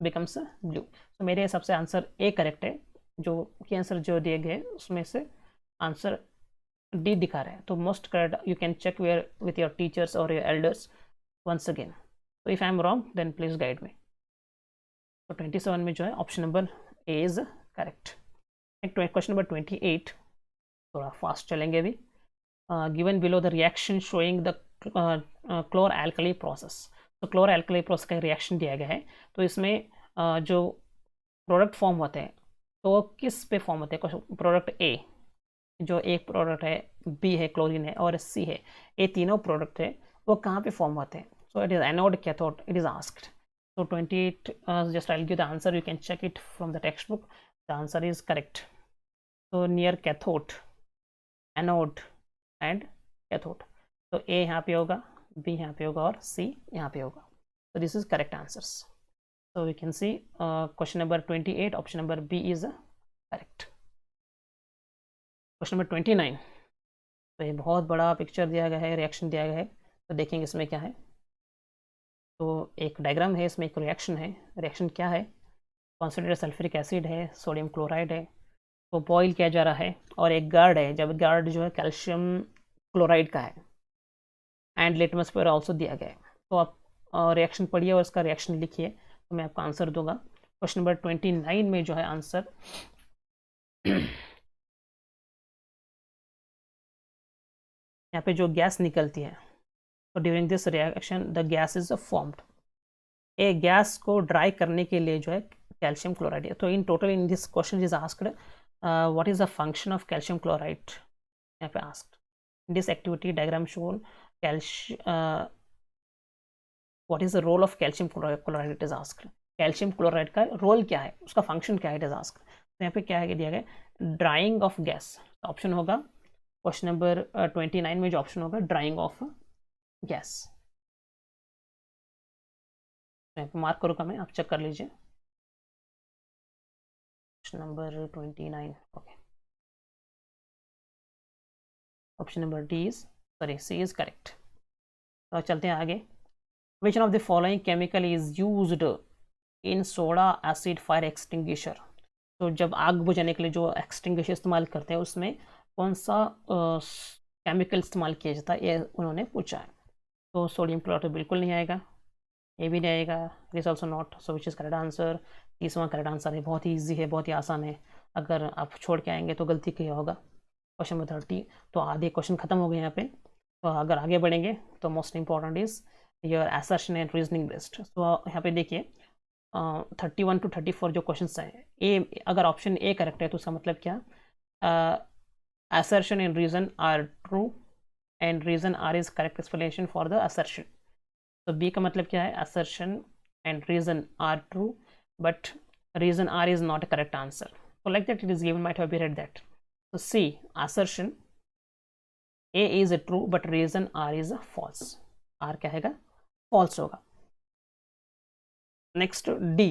becomes blue. तो मेरे हिसाब से आंसर ए करेक्ट है. जो कि आंसर जो दिए गए उसमें से आंसर डी दिखा रहा है. तो most correct you can check with your teachers और योर एल्डर्स वंस अगेन. तो if I am wrong then please guide me. तो 27 में जो है option number A is correct. Question number 28, थोड़ा फास्ट चलेंगे अभी. Given below the reaction showing the chlor alkali process. तो क्लोर एल्कली प्रोसेस का रिएक्शन दिया गया है. तो इसमें जो प्रोडक्ट फॉर्म होते हैं तो किस पे फॉर्म होते हैं. प्रोडक्ट ए, जो एक प्रोडक्ट है, बी है क्लोरीन है और सी है, ये तीनों प्रोडक्ट है वो कहाँ पे फॉर्म होते हैं. So it is anode, cathode, it is asked. So 28, just I'll give the answer, you can check it from the textbook. The answer is correct. So near cathode, anode and cathode. So A यहाँ पे होगा, B यहाँ पे होगा और C यहाँ पे होगा. So this is correct answers. So we can see question number 28, option number B is correct. Question number 29. तो ये बहुत बड़ा पिक्चर दिया गया है, रिएक्शन दिया गया है. तो देखेंगे इसमें क्या है. तो एक डायग्राम है, इसमें एक रिएक्शन है. रिएक्शन क्या है, कॉन्सेंट्रेटेड सल्फ्यूरिक एसिड है, सोडियम क्लोराइड है, तो बॉईल किया जा रहा है. और एक गार्ड है, जब गार्ड जो है कैल्शियम क्लोराइड का है एंड लिटमस पेपर ऑल्सो दिया गया है. तो आप रिएक्शन पढ़िए और इसका रिएक्शन लिखिए, तो मैं आपको आंसर दूंगा. क्वेश्चन नंबर 29 में जो है आंसर यहाँ पे जो गैस निकलती है, तो during this reaction the gas is formed. A gas को ड्राई करने के लिए जो है कैल्शियम क्लोराइड है. तो in total in this question is asked what is the function of calcium chloride. यहाँ पे asked in this activity diagram shown what is the role of calcium chloride. It is asked calcium chloride का role क्या है, उसका function क्या है, it is asked. तो यहाँ पे क्या है दिया गया, ड्राइंग ऑफ गैस. ऑप्शन होगा क्वेश्चन नंबर 29 में जो ऑप्शन होगा ड्राइंग ऑफ गैस. यहाँ पे मार्क करूँगा मैं, आप चेक कर लीजिए. Question number 29, okay. Option number D is sorry C is correct. तो चलते हैं आगे. Which of the following chemical is used in soda acid fire extinguisher. तो जब आग बुझाने के लिए जो एक्सटिंग्विशर इस्तेमाल करते हैं उसमें कौन सा केमिकल इस्तेमाल किया जाता है, ये उन्होंने पूछा है. तो सोडियम क्लोराइड बिल्कुल नहीं आएगा, ये भी नहीं आएगा, it is also not. So which is correct answer. 30वां करेक्ट आंसर है. बहुत ही ईजी है, बहुत ही आसान है. अगर आप छोड़ के आएंगे तो गलती किया होगा. Question number 30. तो आधे क्वेश्चन खत्म हो गए यहाँ पे. तो अगर आगे बढ़ेंगे तो most important is your assertion and reasoning based. तो यहाँ पे देखिए 31 to 34 जो क्वेश्चन हैं, ए अगर ऑप्शन ए करेक्ट है तो उसका मतलब क्या, assertion and reason are true and reason R is correct explanation for the assertion. तो B का मतलब क्या है, assertion and reason are true but reason R is not a correct answer. So like that it is given, might have been read that. So C, assertion A is a true but reason R is a false. R क्या हैगा? False होगा. Next D,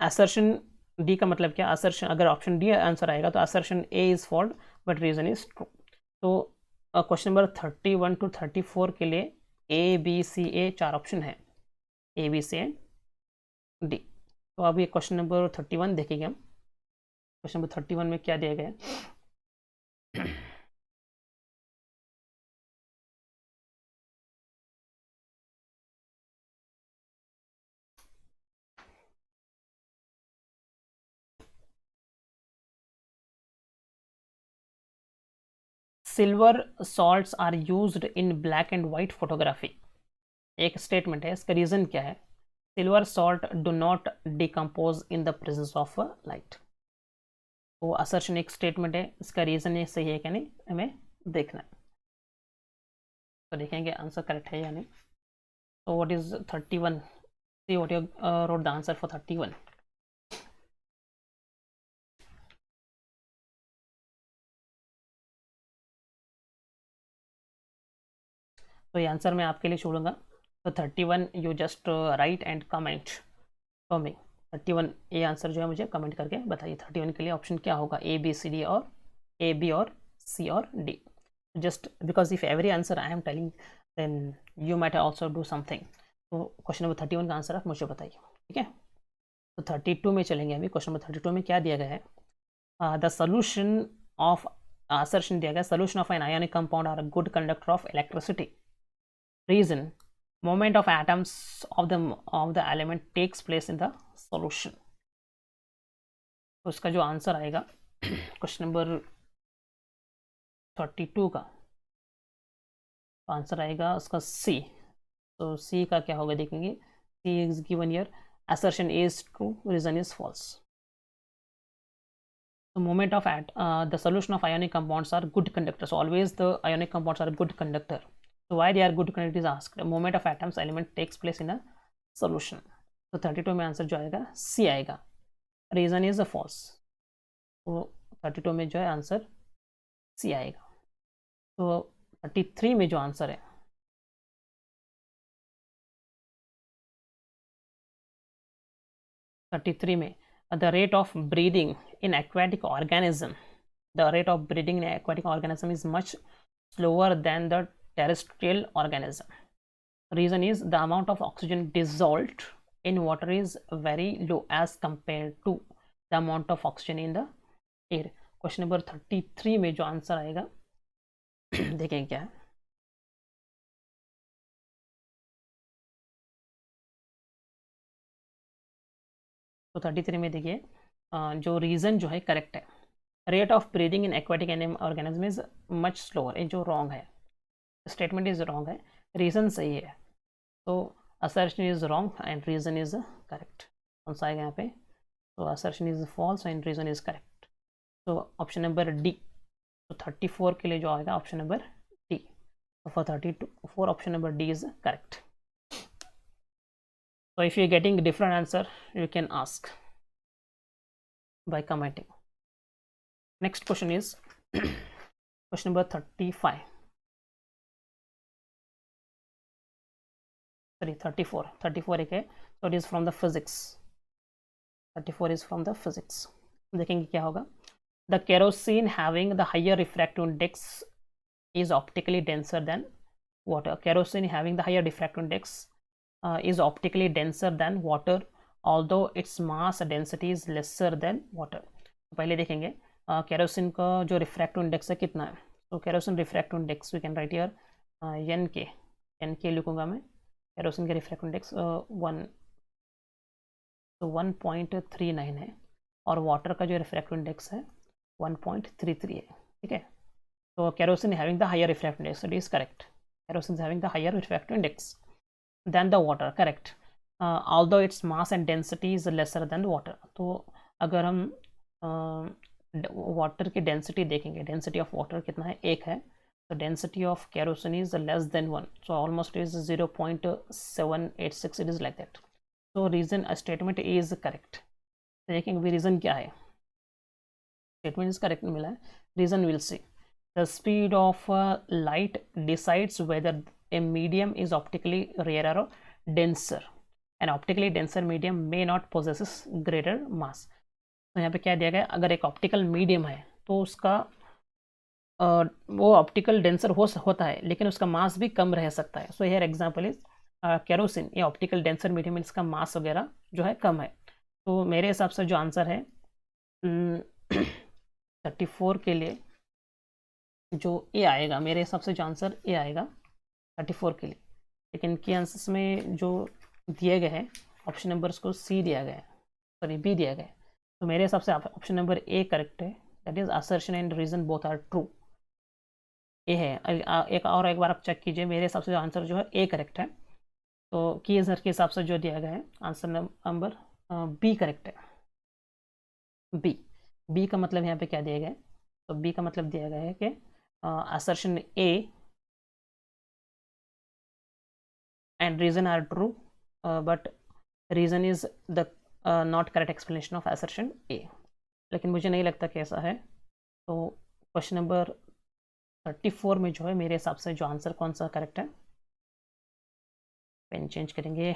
assertion D का मतलब क्या? assertion अगर option D answer आएगा तो assertion A is false but reason is true. तो क्वेश्चन नंबर 31 to 34 के लिए A B C A 4 option है, A B C D. तो अब ये क्वेश्चन नंबर 31 देखेंगे हम. क्वेश्चन नंबर 31 में क्या दिया गया है? Silver salts are used in black and white photography. एक स्टेटमेंट है, इसका रीजन क्या है? Silver salt do not decompose in the presence of light. वो असर्शन एक स्टेटमेंट है, इसका रीजन ये सही है क्या नहीं हमें देखना है. तो देखेंगे आंसर करेक्ट है या नहीं. तो what is 31? See what you wrote the answer for 31. तो ये आंसर मैं आपके लिए छोड़ूंगा. तो 31 you just right and comment for me. 31 ये आंसर जो है मुझे कमेंट करके बताइए 31 के लिए ऑप्शन क्या होगा, ए बी सी डी और ए बी और सी और D. Just because if every answer I am telling then you might also do something. तो क्वेश्चन नंबर 31 का आंसर आप मुझे बताइए. ठीक है, तो 32 में चलेंगे अभी. क्वेश्चन नंबर 32 में क्या दिया गया है? द सोल्यूशन ऑफ असर्शन दिया गया, solution of an ionic compound are a good conductor of electricity. Reason, movement of atoms of the element takes place in the solution. तो इसका जो आंसर आएगा क्वेश्चन नंबर 32 का आंसर आएगा उसका सी. तो सी का क्या होगा देखेंगे. C is given here, assertion A is true, reason is false. The movement of the solution of ionic compounds are good conductors. So always the ionic compounds are a good conductor. So why they are good conductor is asked. The movement of atoms element takes place in a solution. तो 32 में answer जो आएगा C आएगा. Reason is a false. तो 32 में जो है answer C आएगा. तो 33 में जो आंसर है, में the rate of breathing in aquatic organism, the rate of breathing in aquatic organism is much slower than the terrestrial organism. Reason is the amount of oxygen dissolved in water is very low as compared to the amount of oxygen in the air. Question number 33 में जो answer आएगा देखें क्या है. तो 33 में देखिए जो रीजन जो है करेक्ट है. Rate of breathing in aquatic organism is much slower. ये जो रॉन्ग है, स्टेटमेंट इज रॉन्ग है, रीजन सही है. तो assertion is wrong and reason is correct. कौन सा आएगा यहाँ पे? तो assertion is false and reason is correct. तो ऑप्शन नंबर डी. तो 34 के लिए जो आएगा ऑप्शन नंबर डी. तो for 34 option number D is correct. So if you're getting different answer, you can ask by commenting. Next question is question number 35. Sorry, 34. 34 एक है. So it is from the physics. 34 is from the physics. देखेंगे क्या होगा. The kerosene having the higher refractive index is optically denser than water. Kerosene having the higher refractive index is optically denser than water, although its mass density is lesser than water. तो पहले देखेंगे kerosene का जो refractive index है कितना है. तो kerosene refractive index we can write here N के लिखूंगा मैं. केरोसिन का रिफ्रैक्टिव इंडेक्स 1, तो 1.39 है और वाटर का जो रिफ्रैक्टिव इंडेक्स है 1.33 है. ठीक है, तो kerosene having the higher refractive index, it is correct. Kerosene having the higher refractive index than the water, correct. Although its mass and density is lesser than water. तो अगर हम वाटर की density देखेंगे, डेंसिटी ऑफ वाटर कितना है, 1 है. तो density of kerosene is less than 1, so almost is 0.786. It is like that. So reason a statement A is correct. तो देखेंगे भी रीज़न क्या है। स्टेटमेंट इसका करेक्ट मिला है, reason will see the speed of light decides whether a medium is optically rare और denser and optically denser medium may not possesses greater mass. तो यहाँ पे क्या दिया गया, अगर एक ऑप्टिकल मीडियम है तो उसका वो ऑप्टिकल डेंसर होता है लेकिन उसका मास भी कम रह सकता है। So here example is kerosene, ये ऑप्टिकल डेंसर मीडियम, इसका मास वगैरह जो है कम है। तो मेरे हिसाब से जो आंसर है 34 के लिए जो ए आएगा, मेरे हिसाब से जो आंसर ए आएगा 34 के लिए। लेकिन की आंसर्स में जो दिए गए हैं ऑप्शन नंबर्स को सी दिया गया है, सॉरी बी दिया गया है। तो मेरे हिसाब से ऑप्शन नंबर ए करेक्ट है, that is assertion and reason both are true. A है। एक बार आप चेक कीजिए, मेरे हिसाब से आंसर जो है ए करेक्ट है। तो की आंसर के हिसाब से जो दिया गया है आंसर नंबर बी करेक्ट है। बी का मतलब यहाँ पे क्या दिया गया है, तो बी का मतलब दिया गया है कि assertion A and reason are true but reason is the not correct explanation of assertion A. लेकिन मुझे नहीं लगता कि ऐसा है। तो क्वेश्चन नंबर 34 में जो है मेरे हिसाब से जो आंसर कौन सा करेक्ट है, पेन चेंज करेंगे,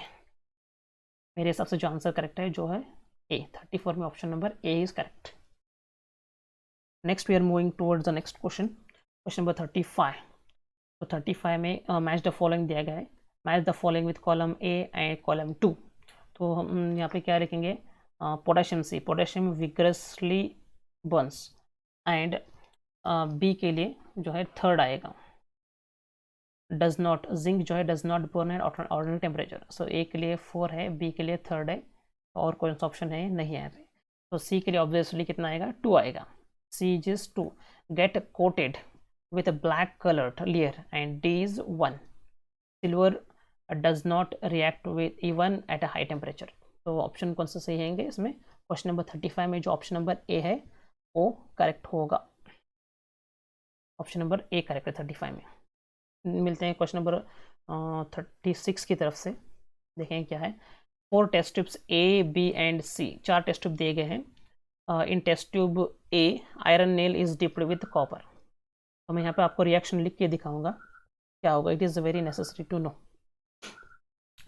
मेरे हिसाब से जो आंसर करेक्ट है जो है ए, 34 में option number A is correct. Next we are moving towards the next question, question number 35। तो 35 में मैच द फॉलोइंग दिया गया है, match the following with column A and column 2। तो हम यहाँ पे क्या लिखेंगे, potassium C, potassium vigorously burns and B के लिए जो है थर्ड आएगा, डज नॉट, जिंक जो है does not burn at ordinary temperature. So A के लिए 4 है, बी के लिए थर्ड है, और कौन सा ऑप्शन है नहीं है यहाँ पे। तो सी के लिए ऑब्वियसली कितना आएगा, 2 आएगा। C is 2, get coated with a black colored layer and D is 1. Silver does not react with even at a high temperature. तो ऑप्शन कौन सा सही हैंगे इसमें, क्वेश्चन नंबर 35 में जो ऑप्शन नंबर ए है वो करेक्ट होगा। ऑप्शन नंबर ए करेक्ट है 35 में। मिलते हैं क्वेश्चन नंबर 36 की तरफ से, देखें क्या है। 4 test tubes A B and C, 4 test tube दिए गए हैं। In test tube A iron nail is dipped with copper. तो मैं यहाँ पे आपको रिएक्शन लिख के दिखाऊंगा क्या होगा, it is very necessary to know.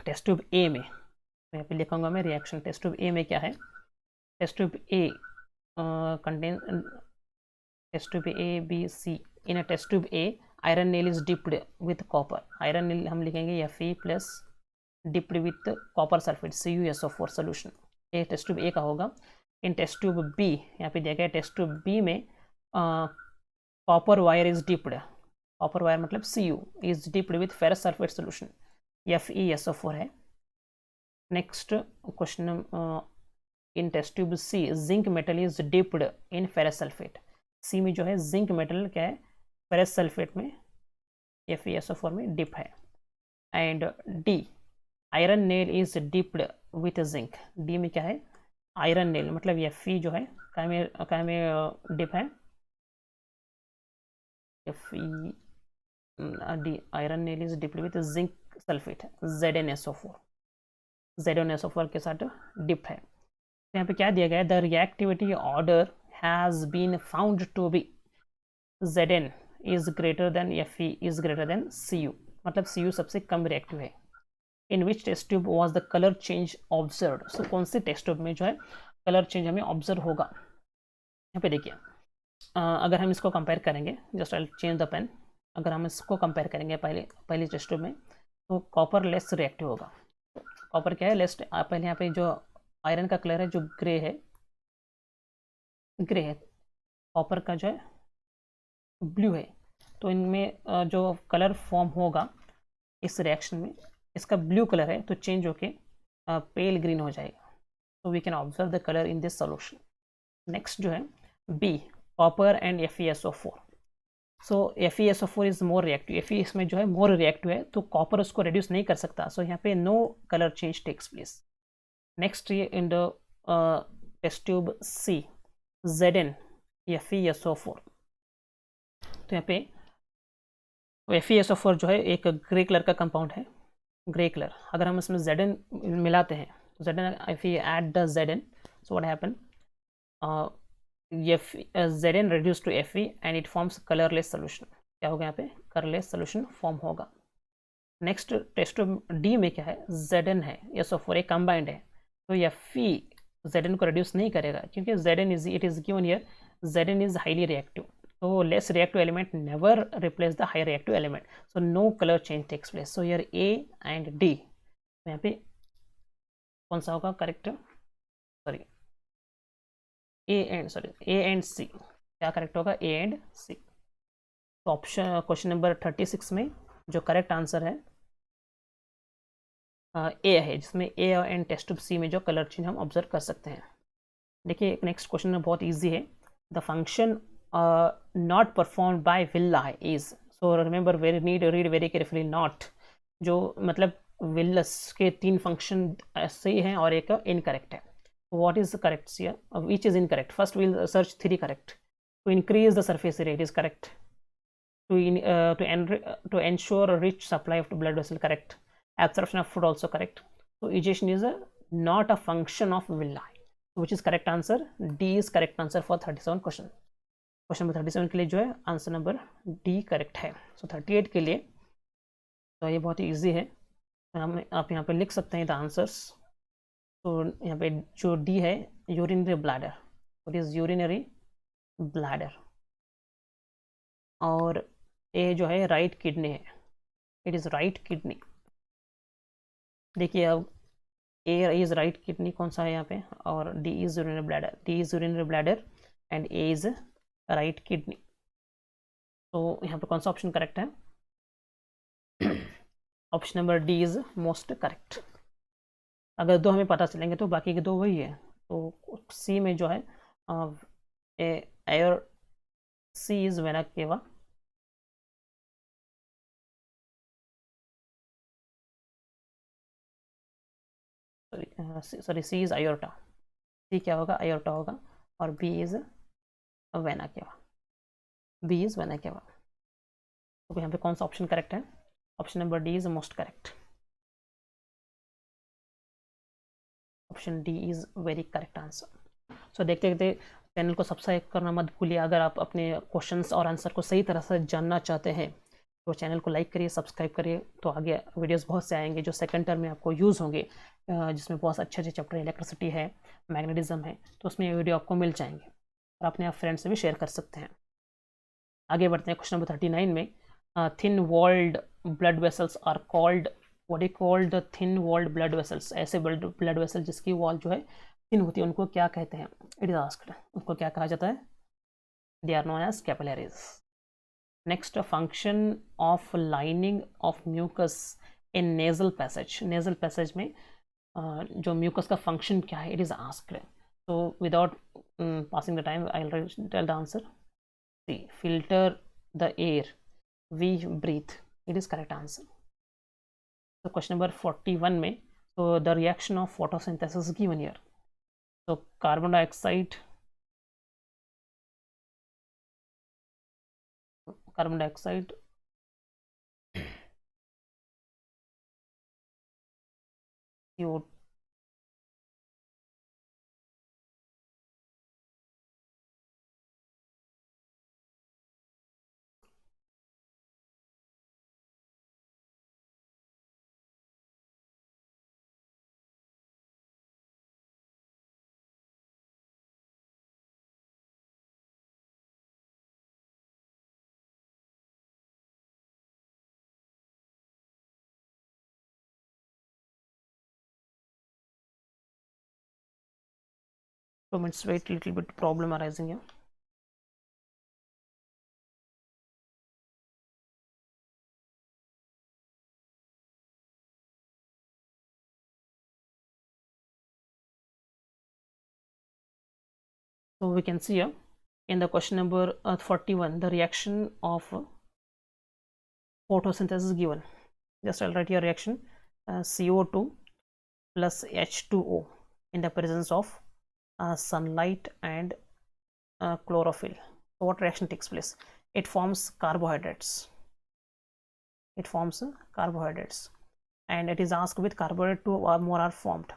Test tube A में मैं यहाँ पे लिखूंगा मैं रिएक्शन, टेस्ट ट्यूब ए में क्या है, test tube A contain, test tube A B C, in a test tube A iron nail is dipped with copper, iron nail हम लिखेंगे Fe plus dipped with copper sulphate CuSO4 solution, ये test tube A का होगा। इन test tube B, यहाँ पे दिया गया test tube B में copper wire is dipped, copper wire मतलब Cu is dipped with ferrous sulphate solution, FeSO4 है। Next question, in test tube C zinc metal is dipped in ferrous sulphate, C में जो है zinc metal क्या है, ferrous sulphate में FeSO4 में dip है। And D iron nail is dipped with zinc, D में क्या है, आयरन नेल मतलब Fe जो है क्या में डिप है, D iron nail is dipped with zinc sulphate ZnSO4, ZnSO4 के साथ डिप है। तो यहाँ पे क्या दिया गया है, the reactivity order has been found to be Zn is greater than Fe is greater than Cu, मतलब Cu सबसे कम रिएक्टिव है। In which test tube was the colour change observe, so कौन से टेस्ट ट्यूब में जो है colour change हमें ऑब्जर्व होगा। यहाँ पे देखिए अगर हम इसको कंपेयर करेंगे, just I change the pen, अगर हम इसको कंपेयर करेंगे पहली टेस्ट ट्यूब में, तो कॉपर लेस रिएक्टिव होगा। कॉपर क्या है, लेस, पहले यहाँ पे जो आयरन का कलर है जो ग्रे है, कॉपर का जो है ब्लू है। तो इनमें जो कलर फॉर्म होगा इस रिएक्शन में, इसका ब्लू कलर है तो चेंज होके पेल ग्रीन हो जाएगा। तो we can observe the colour in this solution. Next जो है B, copper and FeSO4, so FeSO4 is more reactive, Fe इसमें जो है मोर रिएक्टिव है, तो कॉपर उसको रिड्यूस नहीं कर सकता, सो यहाँ पे no colour change takes place. Next ये in the test tube C Zn FeSO4, तो यहाँ पे FeSO4 जो है एक ग्रे कलर का कंपाउंड है, ग्रे कलर। अगर हम इसमें Zn मिलाते हैं, Zn if we add the Zn, So what happened? Zn reduced to Fe and it forms colorless solution. क्या होगा यहाँ पे? colorless solution form होगा. नेक्स्ट टेस्ट डी में क्या है? Zn है, ये सो ये कंबाइंड है, तो Fe Zn को रिड्यूस नहीं करेगा क्योंकि Zn is it is given here Zn is highly reactive. So less reactive element never replace the high reactive element. So no color change takes place. So here A and D. यहाँ पे कौन सा होगा correct? Sorry A and C. क्या correct होगा? A and C. तो option question number 36 में जो करेक्ट आंसर है ए है, जिसमें A and test tube C में जो कलर चेंज हम ऑब्जर्व कर सकते हैं. देखिए नेक्स्ट क्वेश्चन में बहुत इजी है. The function not perform by villa is. So remember very need read very carefully. Not जो मतलब विल्लस के 3 फंक्शन सही हैं और एक इनकरेक्ट है. What is correct here? Which is incorrect? First will search 3 correct. To increase the surface area, it is correct. To ensure a rich supply of blood vessel, correct. Absorption of food, also correct. So egestion is not a function of villi, which is correct answer. D is correct answer for 37 question. Question number 37 के लिए जो है answer number D correct है. सो 38 के लिए तो ये बहुत ही ईजी है, आप यहाँ पे लिख सकते हैं द आंसर्स. तो यहाँ पे जो डी है urinary bladder, it is urinary bladder. और ए जो है राइट किडनी है, इट इज़ राइट किडनी. देखिए अब ए इज राइट किडनी कौन सा है यहाँ पे, और D is urinary bladder. D is urinary bladder and A is right kidney. तो यहाँ पे कौन सा ऑप्शन करेक्ट है? Option number D is most correct. अगर 2 हमें पता चलेंगे तो बाकी के 2 वही है. तो सी में जो है air C is vena cava. Sorry C is aorta. C क्या होगा? आयोर्टा होगा. और B is vena cava. B is vena cava. तो यहाँ पे कौन सा ऑप्शन करेक्ट है? Option number D is most correct. Option D is very correct answer. So देखते देखते चैनल को सब्सक्राइब करना मत भूलिए. अगर आप अपने क्वेश्चंस और आंसर को सही तरह से जानना चाहते हैं तो चैनल को लाइक करिए, सब्सक्राइब करिए. तो आगे वीडियोस बहुत से आएंगे जो सेकंड टर्म में आपको यूज़ होंगे, जिसमें बहुत अच्छे अच्छे चैप्टर इलेक्ट्रिसिटी है, मैग्नेटिज्म है, तो उसमें ये वीडियो आपको मिल जाएंगे और अपने आप फ्रेंड से भी शेयर कर सकते हैं. आगे बढ़ते हैं. क्वेश्चन नंबर 39 में thin walled blood vessels are called. What is called the thin walled blood vessels? ऐसे ब्लड वेसल जिसकी वॉल जो है थिन होती है उनको क्या कहते हैं? It is asked. उनको क्या कहा जाता है? They are known as capillaries. Next function of lining of mucus in nasal passage. Nasal passage में जो म्यूकस का फंक्शन क्या है? It is asked. so without passing the time I'll tell the answer. See, filter the air we breathe. It is correct answer. So question number 41 में so the reaction of photosynthesis is given here. So carbon dioxide CO. So let's wait, little bit problem arising here. So we can see here in the question number 41 the reaction of photosynthesis is given. Just I'll write your reaction CO2 plus H2O in the presence of sunlight and chlorophyll. So what reaction takes place? It forms carbohydrates. And it is asked with carbohydrate 2 or more are formed.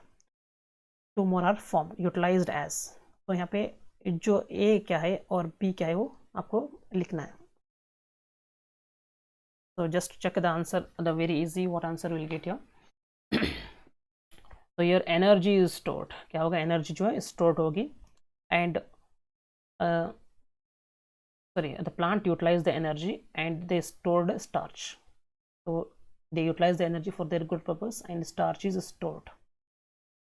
2 more are formed, utilized as. तो यहाँ पे जो A क्या है और B क्या है वो आपको लिखना है. So just check the answer, the very easy what answer will get here. So your energy is stored. क्या होगा? एनर्जी जो है stored होगी. And the plant utilize the energy and they stored starch. So they utilize the energy for their good purpose and starch is stored.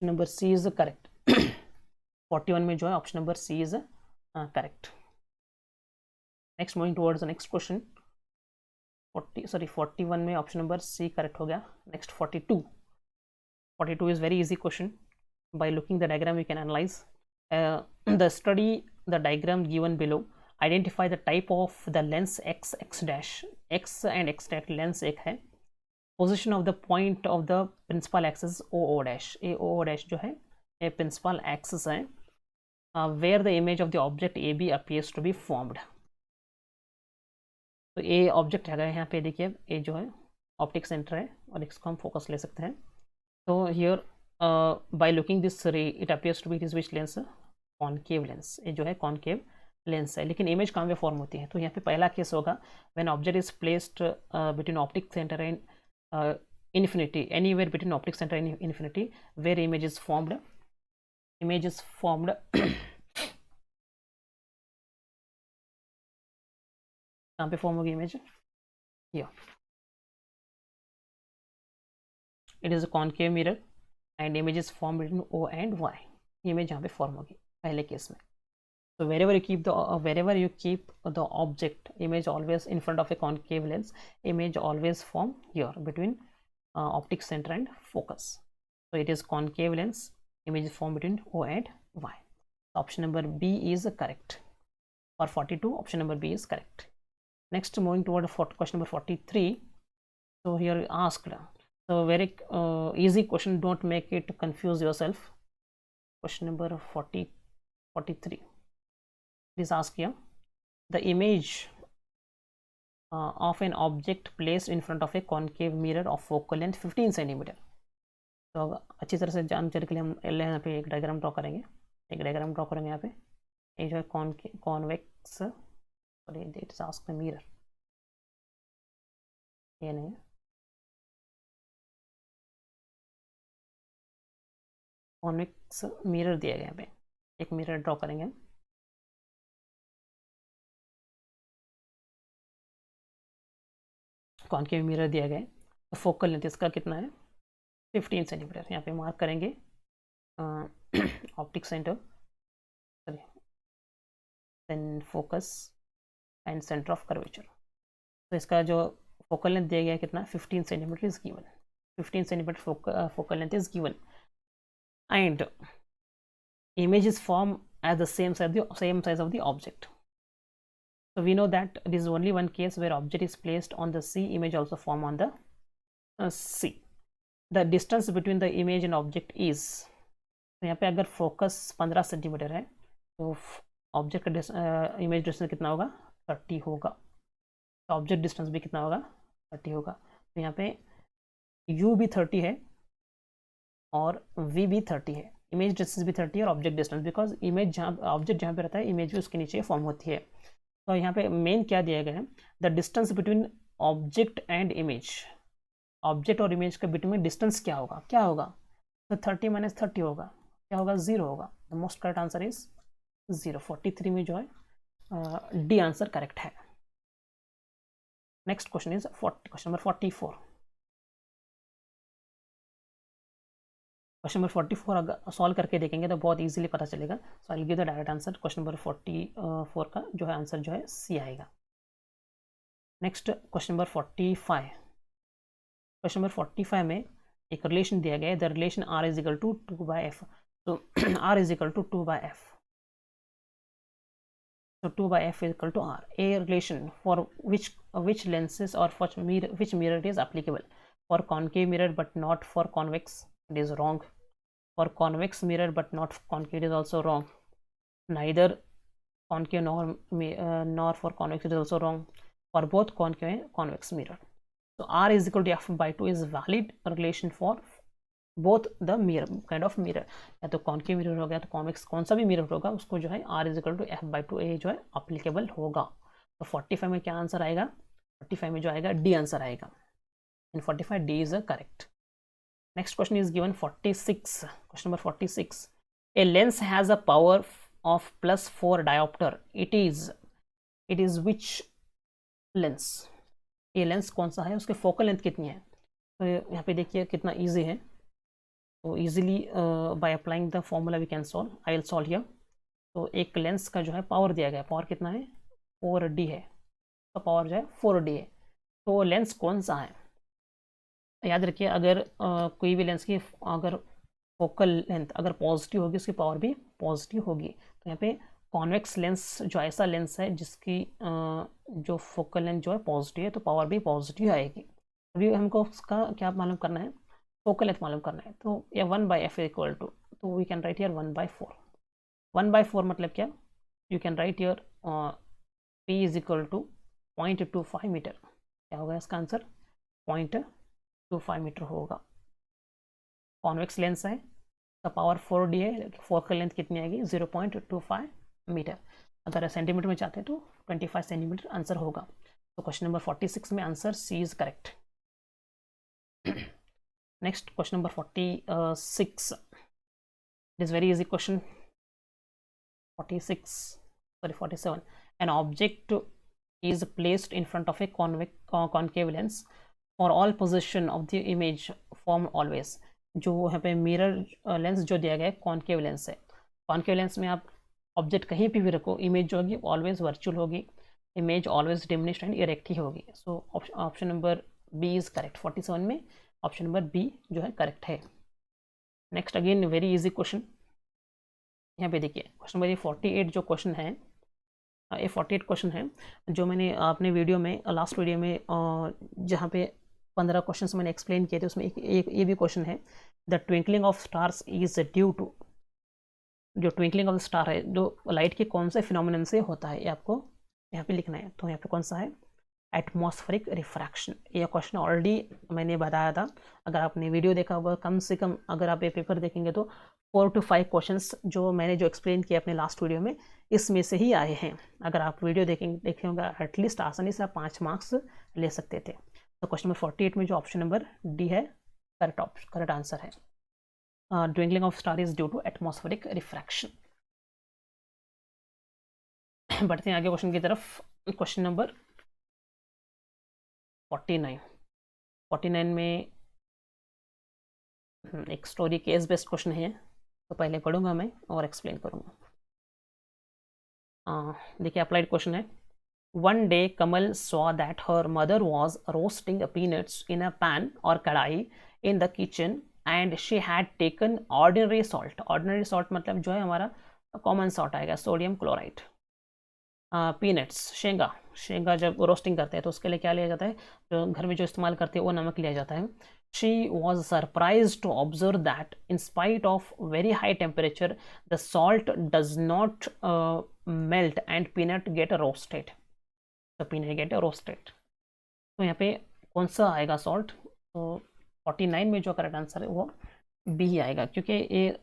Number C is correct. 41 में जो है option number C is correct. Next, moving towards the next question. 41 में option number C correct हो गया. Next 42. 42 is very easy question. By looking the diagram we can analyze. The diagram given below. Identify the type of the lens x dash. X and x dash lens एक है. Position of the point of the principal axis o dash. o dash जो है ये principal axis है. Where the image of the object AB appears to be formed. तो ए object है यहाँ पे देखिए, ए जो है ऑप्टिक सेंटर है और इसको हम फोकस ले सकते हैं. तो here by looking this ray it appears to be this which lens, concave lens. ये जो है कॉनकेव लेंस है, लेकिन इमेज कहाँ पे फॉर्म होती है? तो यहाँ पे पहला केस होगा when object is placed between optic centre and infinity, anywhere between optic centre and infinity, where image is formed. कहाँ पे फॉर्म होगी image? Here. It is a concave mirror and image is form between O and Y. Image यहाँ पे form होगी पहले case में. So wherever you keep the object, image always in front of a concave lens, image always form here between optic center and focus. So it is concave lens, image is formed between O and Y. Option number B is correct. For 42, option number B is correct. Next, moving toward question number 43. So here asked, so very easy question, don't make it confuse yourself. Question number 43. Please ask here, the image of an object placed in front of a concave mirror of focal length 15 cm. तो अच्छी तरह से जानकारी के लिए हम यहाँ पे एक डायग्राम ड्रॉ करेंगे. यहाँ पे ये जो है convex, sorry it is asked the mirror, ये नहीं है, कॉन्वेक्स मिरर दिया गया. यहाँ पे एक मिरर ड्रॉ करेंगे हम. कॉनकेव मिरर दिया गया है. तो फोकल लेंथ इसका कितना है? 15 सेंटीमीटर. यहाँ पे मार्क करेंगे optic centre, sorry then focus and centre of curvature. तो इसका जो फोकल लेंथ दिया गया है कितना? 15 centimetre is given. 15 centimetre focal length is given and image is formed as the same size of the object. So we know that this is only one case where object is placed on the C, image also form on the C. The distance between the image and object is, तो यहाँ पे अगर focus 15 centimetre है तो object का image distance कितना होगा? 30 होगा. तो ऑब्जेक्ट डिस्टेंस भी कितना होगा? 30 होगा. तो यहाँ पे U भी 30 है और V भी 30 है. इमेज डिस्टेंस भी 30 है और ऑब्जेक्ट डिस्टेंस, बिकॉज इमेज जहाँ ऑब्जेक्ट जहाँ पे रहता है इमेज भी उसके नीचे फॉर्म होती है. तो यहाँ पे मेन क्या दिया गया है? The distance between object and image. Object और इमेज के बिटवीन डिस्टेंस क्या होगा? तो 30 - 30 होगा. क्या होगा? 0 होगा. The most correct answer is 0. 43 में जो है डी आंसर करेक्ट है. Next question is question number 44. Question number 44 अगर सॉल्व करके देखेंगे तो बहुत इजीली पता चलेगा. So I will give the direct answer. Question number 44 का जो है आंसर जो है सी आएगा. Next question number 45. Question number 45 में एक रिलेशन दिया गया है, the relation R is equal to 2/f. तो R is equal to 2/f. So 2/f is equal to R. A relation for which lenses or for which mirror is applicable? For concave mirror but not for convex, it is wrong. For convex mirror but not concave, it is also wrong. Neither concave nor for convex, it is also wrong. For both concave and convex mirror. So R is equal to f by 2 is valid relation for both the mirror kind of mirror, या तो concave mirror हो गया तो convex कौन सा भी mirror होगा उसको जो है R is equal to F/2 ए जो है अप्लीकेबल होगा। तो 45 में क्या आंसर आएगा, 45 में जो आएगा डी आंसर आएगा। इन 45 D is correct. Next question is given 46, question number 46। A lens has a power of +4 dioptre, it is which lens, ये लेंस कौन सा है, उसके फोकल लेंथ कितनी है। तो यहाँ पे देखिए कितना इजी है, तो easily by applying the formula we can solve. I will solve here. तो एक लेंस का जो है पावर दिया गया, पावर कितना है 4D है, तो पावर जो है 4D है। तो लेंस कौन सा है, याद रखिए अगर कोई भी लेंस की अगर फोकल लेंथ अगर पॉजिटिव होगी उसकी पावर भी पॉजिटिव होगी। तो यहाँ पे कॉन्वेक्स लेंस जो ऐसा लेंस है जिसकी जो फोकल लेंथ जो है पॉजिटिव है तो पावर भी पॉजिटिव आएगी। अभी हमको उसका क्या मालूम करना है, फोकल लेंथ मालूम करना है। तो ये 1/f इक्वल टू, तो वी कैन राइट हियर 1/4। 1/4 मतलब क्या, you can write here p is equal to 0.25 metre. क्या होगा इसका आंसर, 0.25 मीटर होगा। कॉन्वेक्स लेंस है तो पावर 4D है, फोकल लेंथ कितनी आएगी 0.25 मीटर। अगर सेंटीमीटर में चाहते हैं तो 25 सेंटीमीटर आंसर होगा। तो क्वेश्चन नंबर 46 में answer C is correct. Next question number 46, it is very easy question. 47 an object is placed in front of a concave lens for all position of the image formed always। जो यहाँ पे mirror lens जो दिया गया है concave lens है। Concave lens में आप ऑब्जेक्ट कहीं पे भी रखो, इमेज जो होगी ऑलवेज वर्चुअल होगी, image always diminished and erect ही होगी। So option number B is correct. 47 में ऑप्शन नंबर बी जो है करेक्ट है। Next again very easy question, यहाँ पे देखिए क्वेश्चन नंबर 48 जो क्वेश्चन है, ये 48 क्वेश्चन है जो मैंने अपने वीडियो में लास्ट वीडियो में जहाँ पे 15 क्वेश्चंस मैंने एक्सप्लेन किए थे उसमें एक ये भी क्वेश्चन है, the twinkling of stars is due to, जो ट्विंकलिंग ऑफ स्टार है जो लाइट के कौन से फिनोमिनन से होता है ये आपको यहाँ पे लिखना है। तो यहाँ पे कौन सा है, एटमॉस्फेरिक रिफ्रैक्शन। ये क्वेश्चन ऑलरेडी मैंने बताया था, अगर आपने वीडियो देखा होगा कम से कम अगर आप ये पेपर देखेंगे तो 4 to 5 क्वेश्चंस जो मैंने जो एक्सप्लेन किया अपने लास्ट वीडियो में इसमें से ही आए हैं। अगर आप वीडियो देखे होंगे एटलीस्ट आसानी से आप 5 मार्क्स ले सकते थे। तो क्वेश्चन नंबर 48 में जो ऑप्शन नंबर डी है करेक्ट आंसर है। Twinkling of star is due to atmospheric refraction. बढ़ते हैं आगे क्वेश्चन की तरफ। क्वेश्चन नंबर 49 में एक स्टोरी केस बेस्ड क्वेश्चन है, तो पहले पढ़ूंगा मैं और एक्सप्लेन करूंगा। देखिए अप्लाइड क्वेश्चन है। One day Kamal saw that her mother was roasting peanuts in a pan और कढ़ाई in the kitchen and she had taken ordinary salt. Ordinary salt मतलब जो है हमारा कॉमन सॉल्ट आएगा, सोडियम क्लोराइड। पीनट्स शेंगा जब रोस्टिंग करते हैं तो उसके लिए क्या लिया जाता है, जो घर में जो इस्तेमाल करते हैं वो नमक लिया जाता है। She was surprised to observe that in spite of very high temperature, the salt does not melt and peanut get roasted. The peanut get roasted. तो यहाँ पे कौन सा आएगा सॉल्ट, तो 49 में जो करेक्ट आंसर है वो बी ही आएगा, क्योंकि ये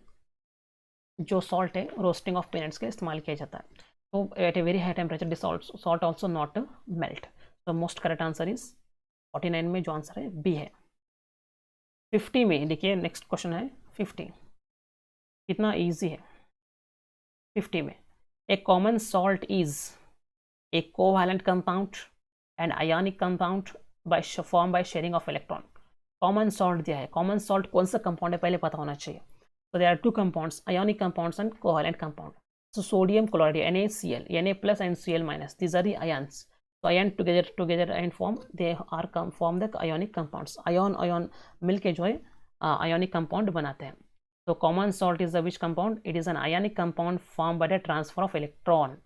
जो सॉल्ट है रोस्टिंग ऑफ पीनट्स के इस्तेमाल किया जाता है। तो at a very high temperature the salt also not melt. तो मोस्ट करेक्ट आंसर इज 49 में जो आंसर है बी है। 50 में देखिए नेक्स्ट क्वेश्चन है 50, कितना इजी है। 50 में a common salt is a covalent compound and ionic compound by form by sharing of electron. Common salt दिया है, कॉमन सॉल्ट कौन सा कंपाउंड है पहले पता होना चाहिए। तो there are 2 compounds, ionic compounds and covalent compound. So sodium chloride NaCl, Na plus and Cl minus, these are the ions. So ion together and form, they are form the ionic compounds. Ion मिलके जो है ionic compound बनाते हैं। So common salt is the which compound? It is an ionic compound formed by the transfer of electron.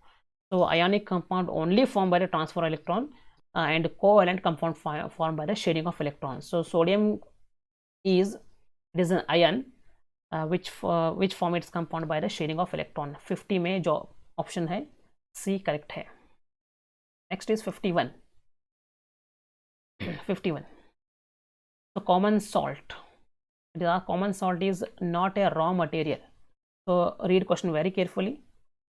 So ionic compound only formed by the transfer of electron and covalent compound formed by the sharing of electrons. So sodium is, it is an ion which form its compound by the sharing of electron। 50 में जो option है C correct है। Next is 51। 51 तो common salt common salt is not a raw material. तो read question very carefully.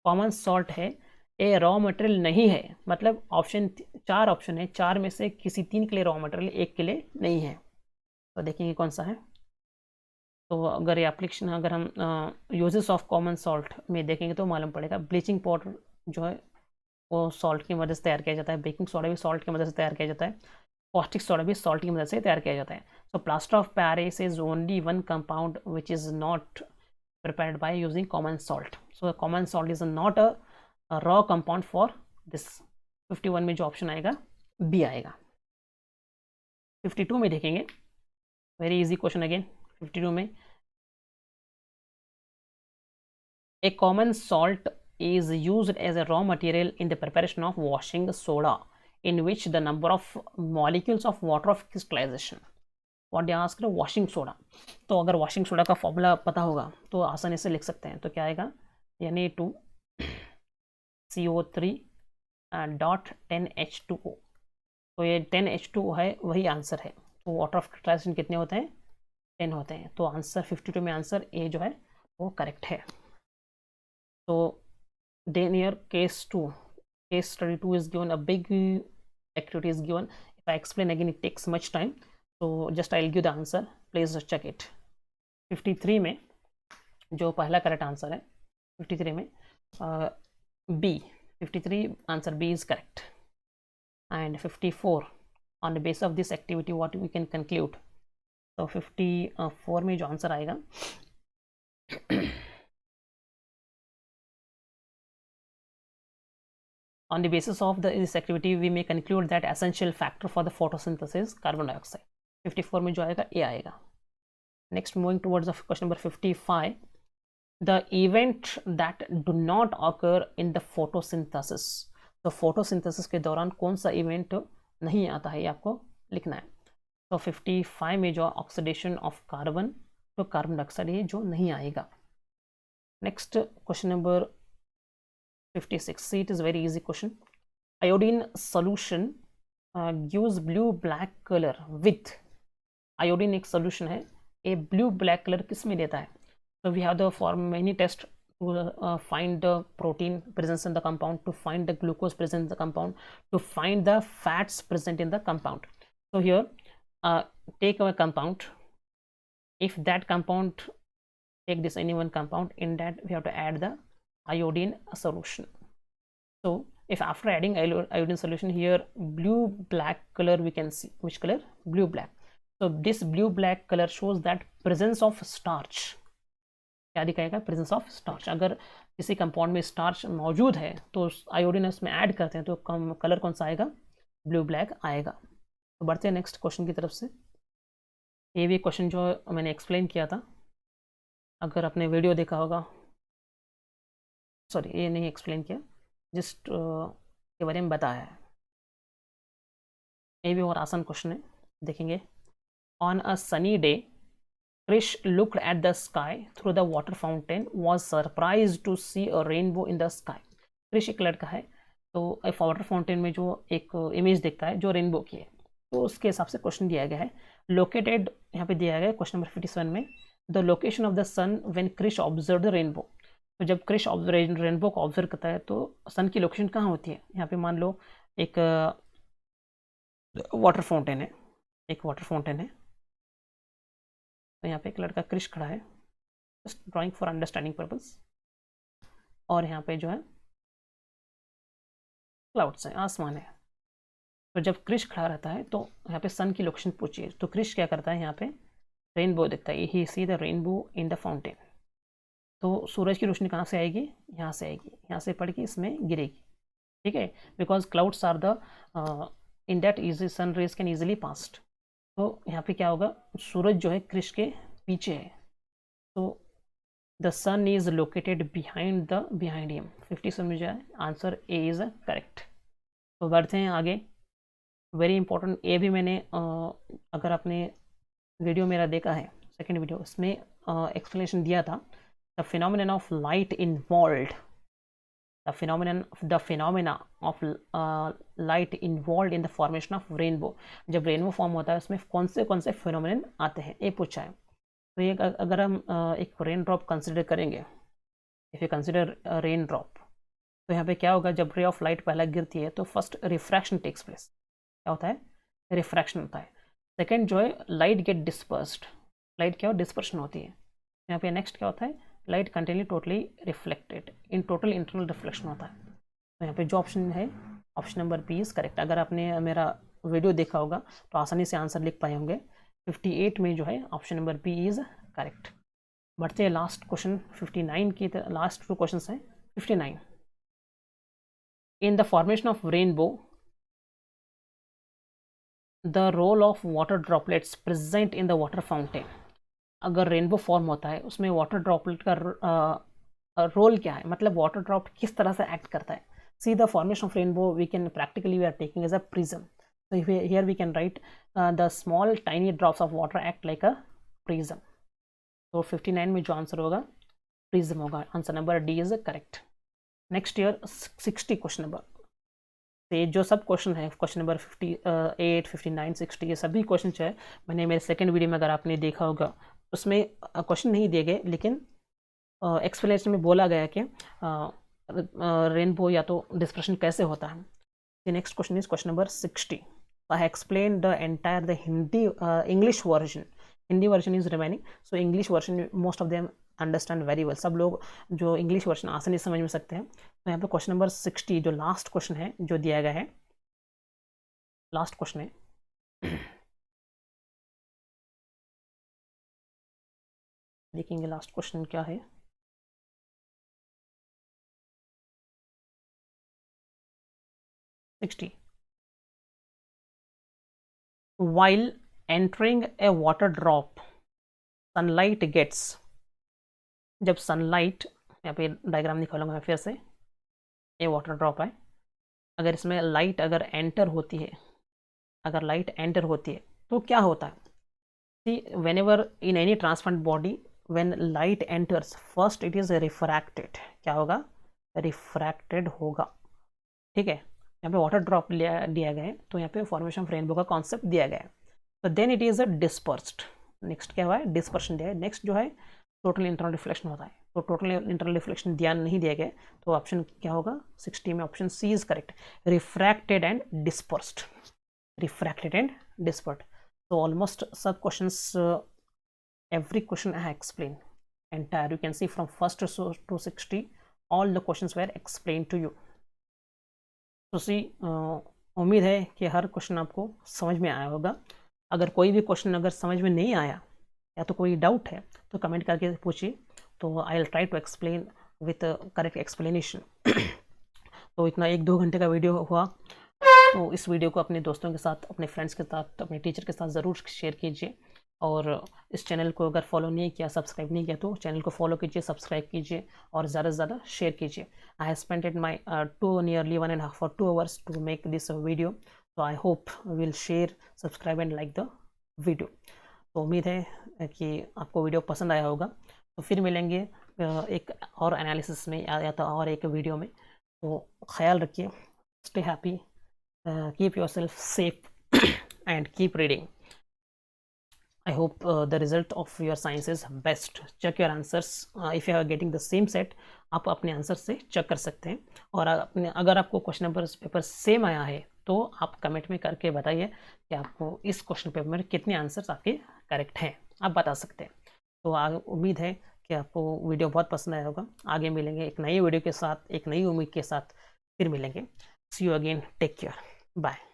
Common salt है, a raw material नहीं है, मतलब ऑप्शन 4 ऑप्शन है, 4 में से किसी 3 के लिए रॉ मटेरियल, 1 के लिए नहीं है। तो देखेंगे कौन सा है। तो अगर ये एप्लीकेशन, अगर हम यूजेस ऑफ कॉमन सॉल्ट में देखेंगे तो मालूम पड़ेगा। ब्लीचिंग पाउडर जो है वो सॉल्ट की मदद से तैयार किया जाता है। बेकिंग सोडा भी सॉल्ट की मदद से तैयार किया जाता है। कॉस्टिक सोडा भी सॉल्ट की मदद से तैयार किया जाता है। So plaster of Paris is only one compound which is not prepared by using common salt. So common salt is not a raw compound for this. 51 में जो ऑप्शन आएगा बी आएगा। 52 में देखेंगे, वेरी इजी क्वेश्चन अगेन। 52 में a common salt is used as a raw material in the preparation of washing soda in which the number of molecules of water of crystallization. What they ask, washing soda. तो अगर washing soda का formula पता होगा तो आसानी से लिख सकते हैं। तो क्या आएगा, Na2CO3 डॉट 10H2O। तो ये 10H2O है, वही आंसर है। तो वाटर ऑफ क्रिस्टलाइजेशन कितने होते हैं, 10 होते हैं। तो आंसर 52 में आंसर ए जो है वो करेक्ट है। तो then here case study 2 is given, a big activity is given. If I explain again it takes much time, तो just I will give the answer, please check it. 53 में जो पहला correct answer है 53 में B, 53 answer B is correct. And 54 on the base of this activity what we can conclude. तो 54 में जो answer आएगा on the basis of this activity we may conclude that essential factor for the photosynthesis carbon dioxide। 54 में जो आएगा ए आएगा। Next moving towards question number 55, the event that do not occur in the photosynthesis. तो photosynthesis के दौरान कौन सा event नहीं आता है, ये आपको लिखना है। तो 55 में जो ऑक्सीडेशन ऑफ कार्बन, तो कार्बन डाइऑक्साइड ये जो नहीं आएगा। Next question number 56, see it is very easy question। iodine solution gives blue black color with, iodine एक solution है, a blue black color किस में देता है। so we have the form many test to find the protein presence in the compound, to find the glucose present in the compound, to find the fats present in the compound। so here take a compound, if that compound, take this any one compound, in that we have to add the iodine solution। so if after adding iodine solution here blue black color we can see, which color, blue black। so this blue black color shows that presence of starch। क्या दिखाएगा, presence of starch. अगर किसी compound में starch मौजूद है तो iodine उसमें add करते हैं तो कलर कौन सा आएगा, ब्लू ब्लैक आएगा। तो बढ़ते हैं नेक्स्ट क्वेश्चन की तरफ से। ये भी क्वेश्चन जो मैंने एक्सप्लेन किया था, अगर आपने वीडियो देखा होगा, सॉरी ये नहीं एक्सप्लेन किया, जस्ट के बारे में बताया है। ये भी और आसान क्वेश्चन है, देखेंगे। On a sunny day Krish looked at the sky through the water fountain, was surprised to see a rainbow in the sky। Krish एक लड़का है, तो एक वाटर फाउंटेन में जो एक इमेज देखता है जो रेनबो की है, तो उसके हिसाब से क्वेश्चन दिया गया है। लोकेटेड यहाँ पे दिया गया है क्वेश्चन नंबर 57 में, the location of the sun when Krish observe the rainbow. तो जब क्रिश रेनबो को ऑब्जर्व करता है तो सन की लोकेशन कहाँ होती है। यहाँ पे मान लो एक वाटर फाउंटेन है, एक वाटर फाउंटेन है, तो यहाँ पे एक लड़का क्रिश खड़ा है, just drawing for understanding purpose. और यहाँ पे जो है क्लाउड्स है, आसमान है। तो जब क्रिश खड़ा रहता है तो यहाँ पे सन की लोकेशन पूछिए, तो क्रिश क्या करता है, यहाँ पे रेनबो देखता है, he see the rainbow in the fountain. तो सूरज की रोशनी कहाँ से आएगी, यहाँ से आएगी, यहाँ से पड़ के इसमें गिरेगी, ठीक है, because clouds are the in that easy sun rays can easily past. तो यहाँ पे क्या होगा, सूरज जो है क्रिश के पीछे है, तो the sun is located behind him. 57 में जो है आंसर ए इज करेक्ट। तो बढ़ते हैं आगे, वेरी इंपॉर्टेंट। ए भी मैंने अगर आपने वीडियो मेरा देखा है, सेकेंड वीडियो, इसमें एक्सप्लेनेशन दिया था, the phenomenon of light involved, the phenomena of light involved in the formation of rainbow। जब रेनबो फॉर्म होता है उसमें कौन से फिनोमिनन आते हैं, ये पूछा है। तो ये अगर हम एक रेन ड्रॉप कंसिडर करेंगे, if you consider rain drop, तो यहाँ पे क्या होगा, जब रे ऑफ लाइट पहला गिरती है तो फर्स्ट रिफ्रैक्शन टेक्स प्लेस। क्या होता है? रिफ्रैक्शन होता है। सेकेंड जो है लाइट गेट डिस्पर्स्ड, लाइट क्या हो, डिस्पर्शन होती है। यहाँ पे नेक्स्ट क्या होता है, light continue totally reflected, in total internal reflection होता है। तो यहाँ पे जो ऑप्शन है, option number B is correct. अगर आपने मेरा वीडियो देखा होगा तो आसानी से आंसर लिख पाए होंगे। 58 में जो है option number B is correct. बढ़ते हैं लास्ट क्वेश्चन 59 की, लास्ट 2 क्वेश्चन हैं। 59, in the formation of rainbow, the role of water droplets present in the water fountain। अगर रेनबो फॉर्म होता है उसमें वाटर ड्रॉपलेट का रोल क्या है, मतलब वाटर ड्रॉप किस तरह से एक्ट करता है। See the formation of rainbow we can practically we are taking as a prism. So here we can write the small tiny drops of water act like a prism। तो 59 में जो answer होगा prism होगा। Answer number D is correct. Next year 60 question number से जो सब question है, question number 58, 59, 60, ये सभी क्वेश्चन जो है मैंने मेरे सेकंड वीडियो में अगर आपने देखा होगा उसमें क्वेश्चन नहीं दिए गए, लेकिन एक्सप्लेनेशन में बोला गया कि रेनबो या तो डिस्पर्शन कैसे होता है। The next question is question number 60. I have explained the entire the English version. Hindi version is remaining. So English version most of them understand very well. सब लोग जो English version आसानी से समझ में सकते हैं। तो यहाँ पे क्वेश्चन नंबर 60 जो लास्ट क्वेश्चन है जो दिया गया है, लास्ट क्वेश्चन है, देखेंगे लास्ट क्वेश्चन क्या है। While entering a water drop, sunlight gets। जब सनलाइट, यहाँ पे डायग्राम निकालूंगा मैं फिर से, ये वाटर ड्रॉप है, अगर इसमें लाइट अगर एंटर होती है, अगर लाइट एंटर होती है तो क्या होता है। सी whenever in any transparent body when light enters first it is refracted। क्या होगा, रिफ्रैक्टेड होगा। ठीक है, यहाँ पे वाटर ड्रॉप दिया गया है तो यहाँ पे फॉर्मेशन ऑफ रेनबो का कॉन्सेप्ट दिया गया है। तो then it is a dispersed. Next क्या हुआ है, डिस्पर्शन दिया है। नेक्स्ट जो है टोटल इंटरनल रिफ्लेक्शन होता है, तो टोटल इंटरनल रिफ्लेक्शन ध्यान नहीं दिया गया, तो ऑप्शन क्या होगा 60 में option C is correct, refracted and dispersed. Refracted and dispersed. तो ऑलमोस्ट सब questions, every question I explain entire, you can see from first to 60 all the questions were explained to you। तो सी उम्मीद है कि हर question आपको समझ में आया होगा। अगर कोई भी क्वेश्चन अगर समझ में नहीं आया या तो कोई डाउट है तो कमेंट करके पूछिए, तो I will try to explain with correct explanation. तो इतना 1-2 घंटे का वीडियो हुआ, तो इस वीडियो को अपने दोस्तों के साथ, अपने फ्रेंड्स के साथ, अपने टीचर के साथ ज़रूर शेयर कीजिए। और इस चैनल को अगर फॉलो नहीं किया, सब्सक्राइब नहीं किया, तो चैनल को फॉलो कीजिए, सब्सक्राइब कीजिए और ज़्यादा से ज़्यादा शेयर कीजिए। I have spented my nearly 1.5 or 2 hours to make this video, so I hope will share, subscribe and like the video। तो उम्मीद है कि आपको वीडियो पसंद आया होगा। तो फिर मिलेंगे एक और एनालिसिस में या तो और एक वीडियो में। तो ख्याल रखिए, stay happy, keep yourself safe and keep reading. I hope the result of your science is best. Check your answers. If you are getting the same set, आप अपने आंसर से चेक कर सकते हैं। और अगर आपको क्वेश्चन नंबर पेपर सेम आया है तो आप कमेंट में करके बताइए कि आपको इस क्वेश्चन पेपर में कितने आंसर्स आपके करेक्ट हैं, आप बता सकते हैं। तो उम्मीद है कि आपको वीडियो बहुत पसंद आया होगा। आगे मिलेंगे एक नई वीडियो के साथ, एक नई उम्मीद के साथ फिर मिलेंगे। See you again, take care, bye.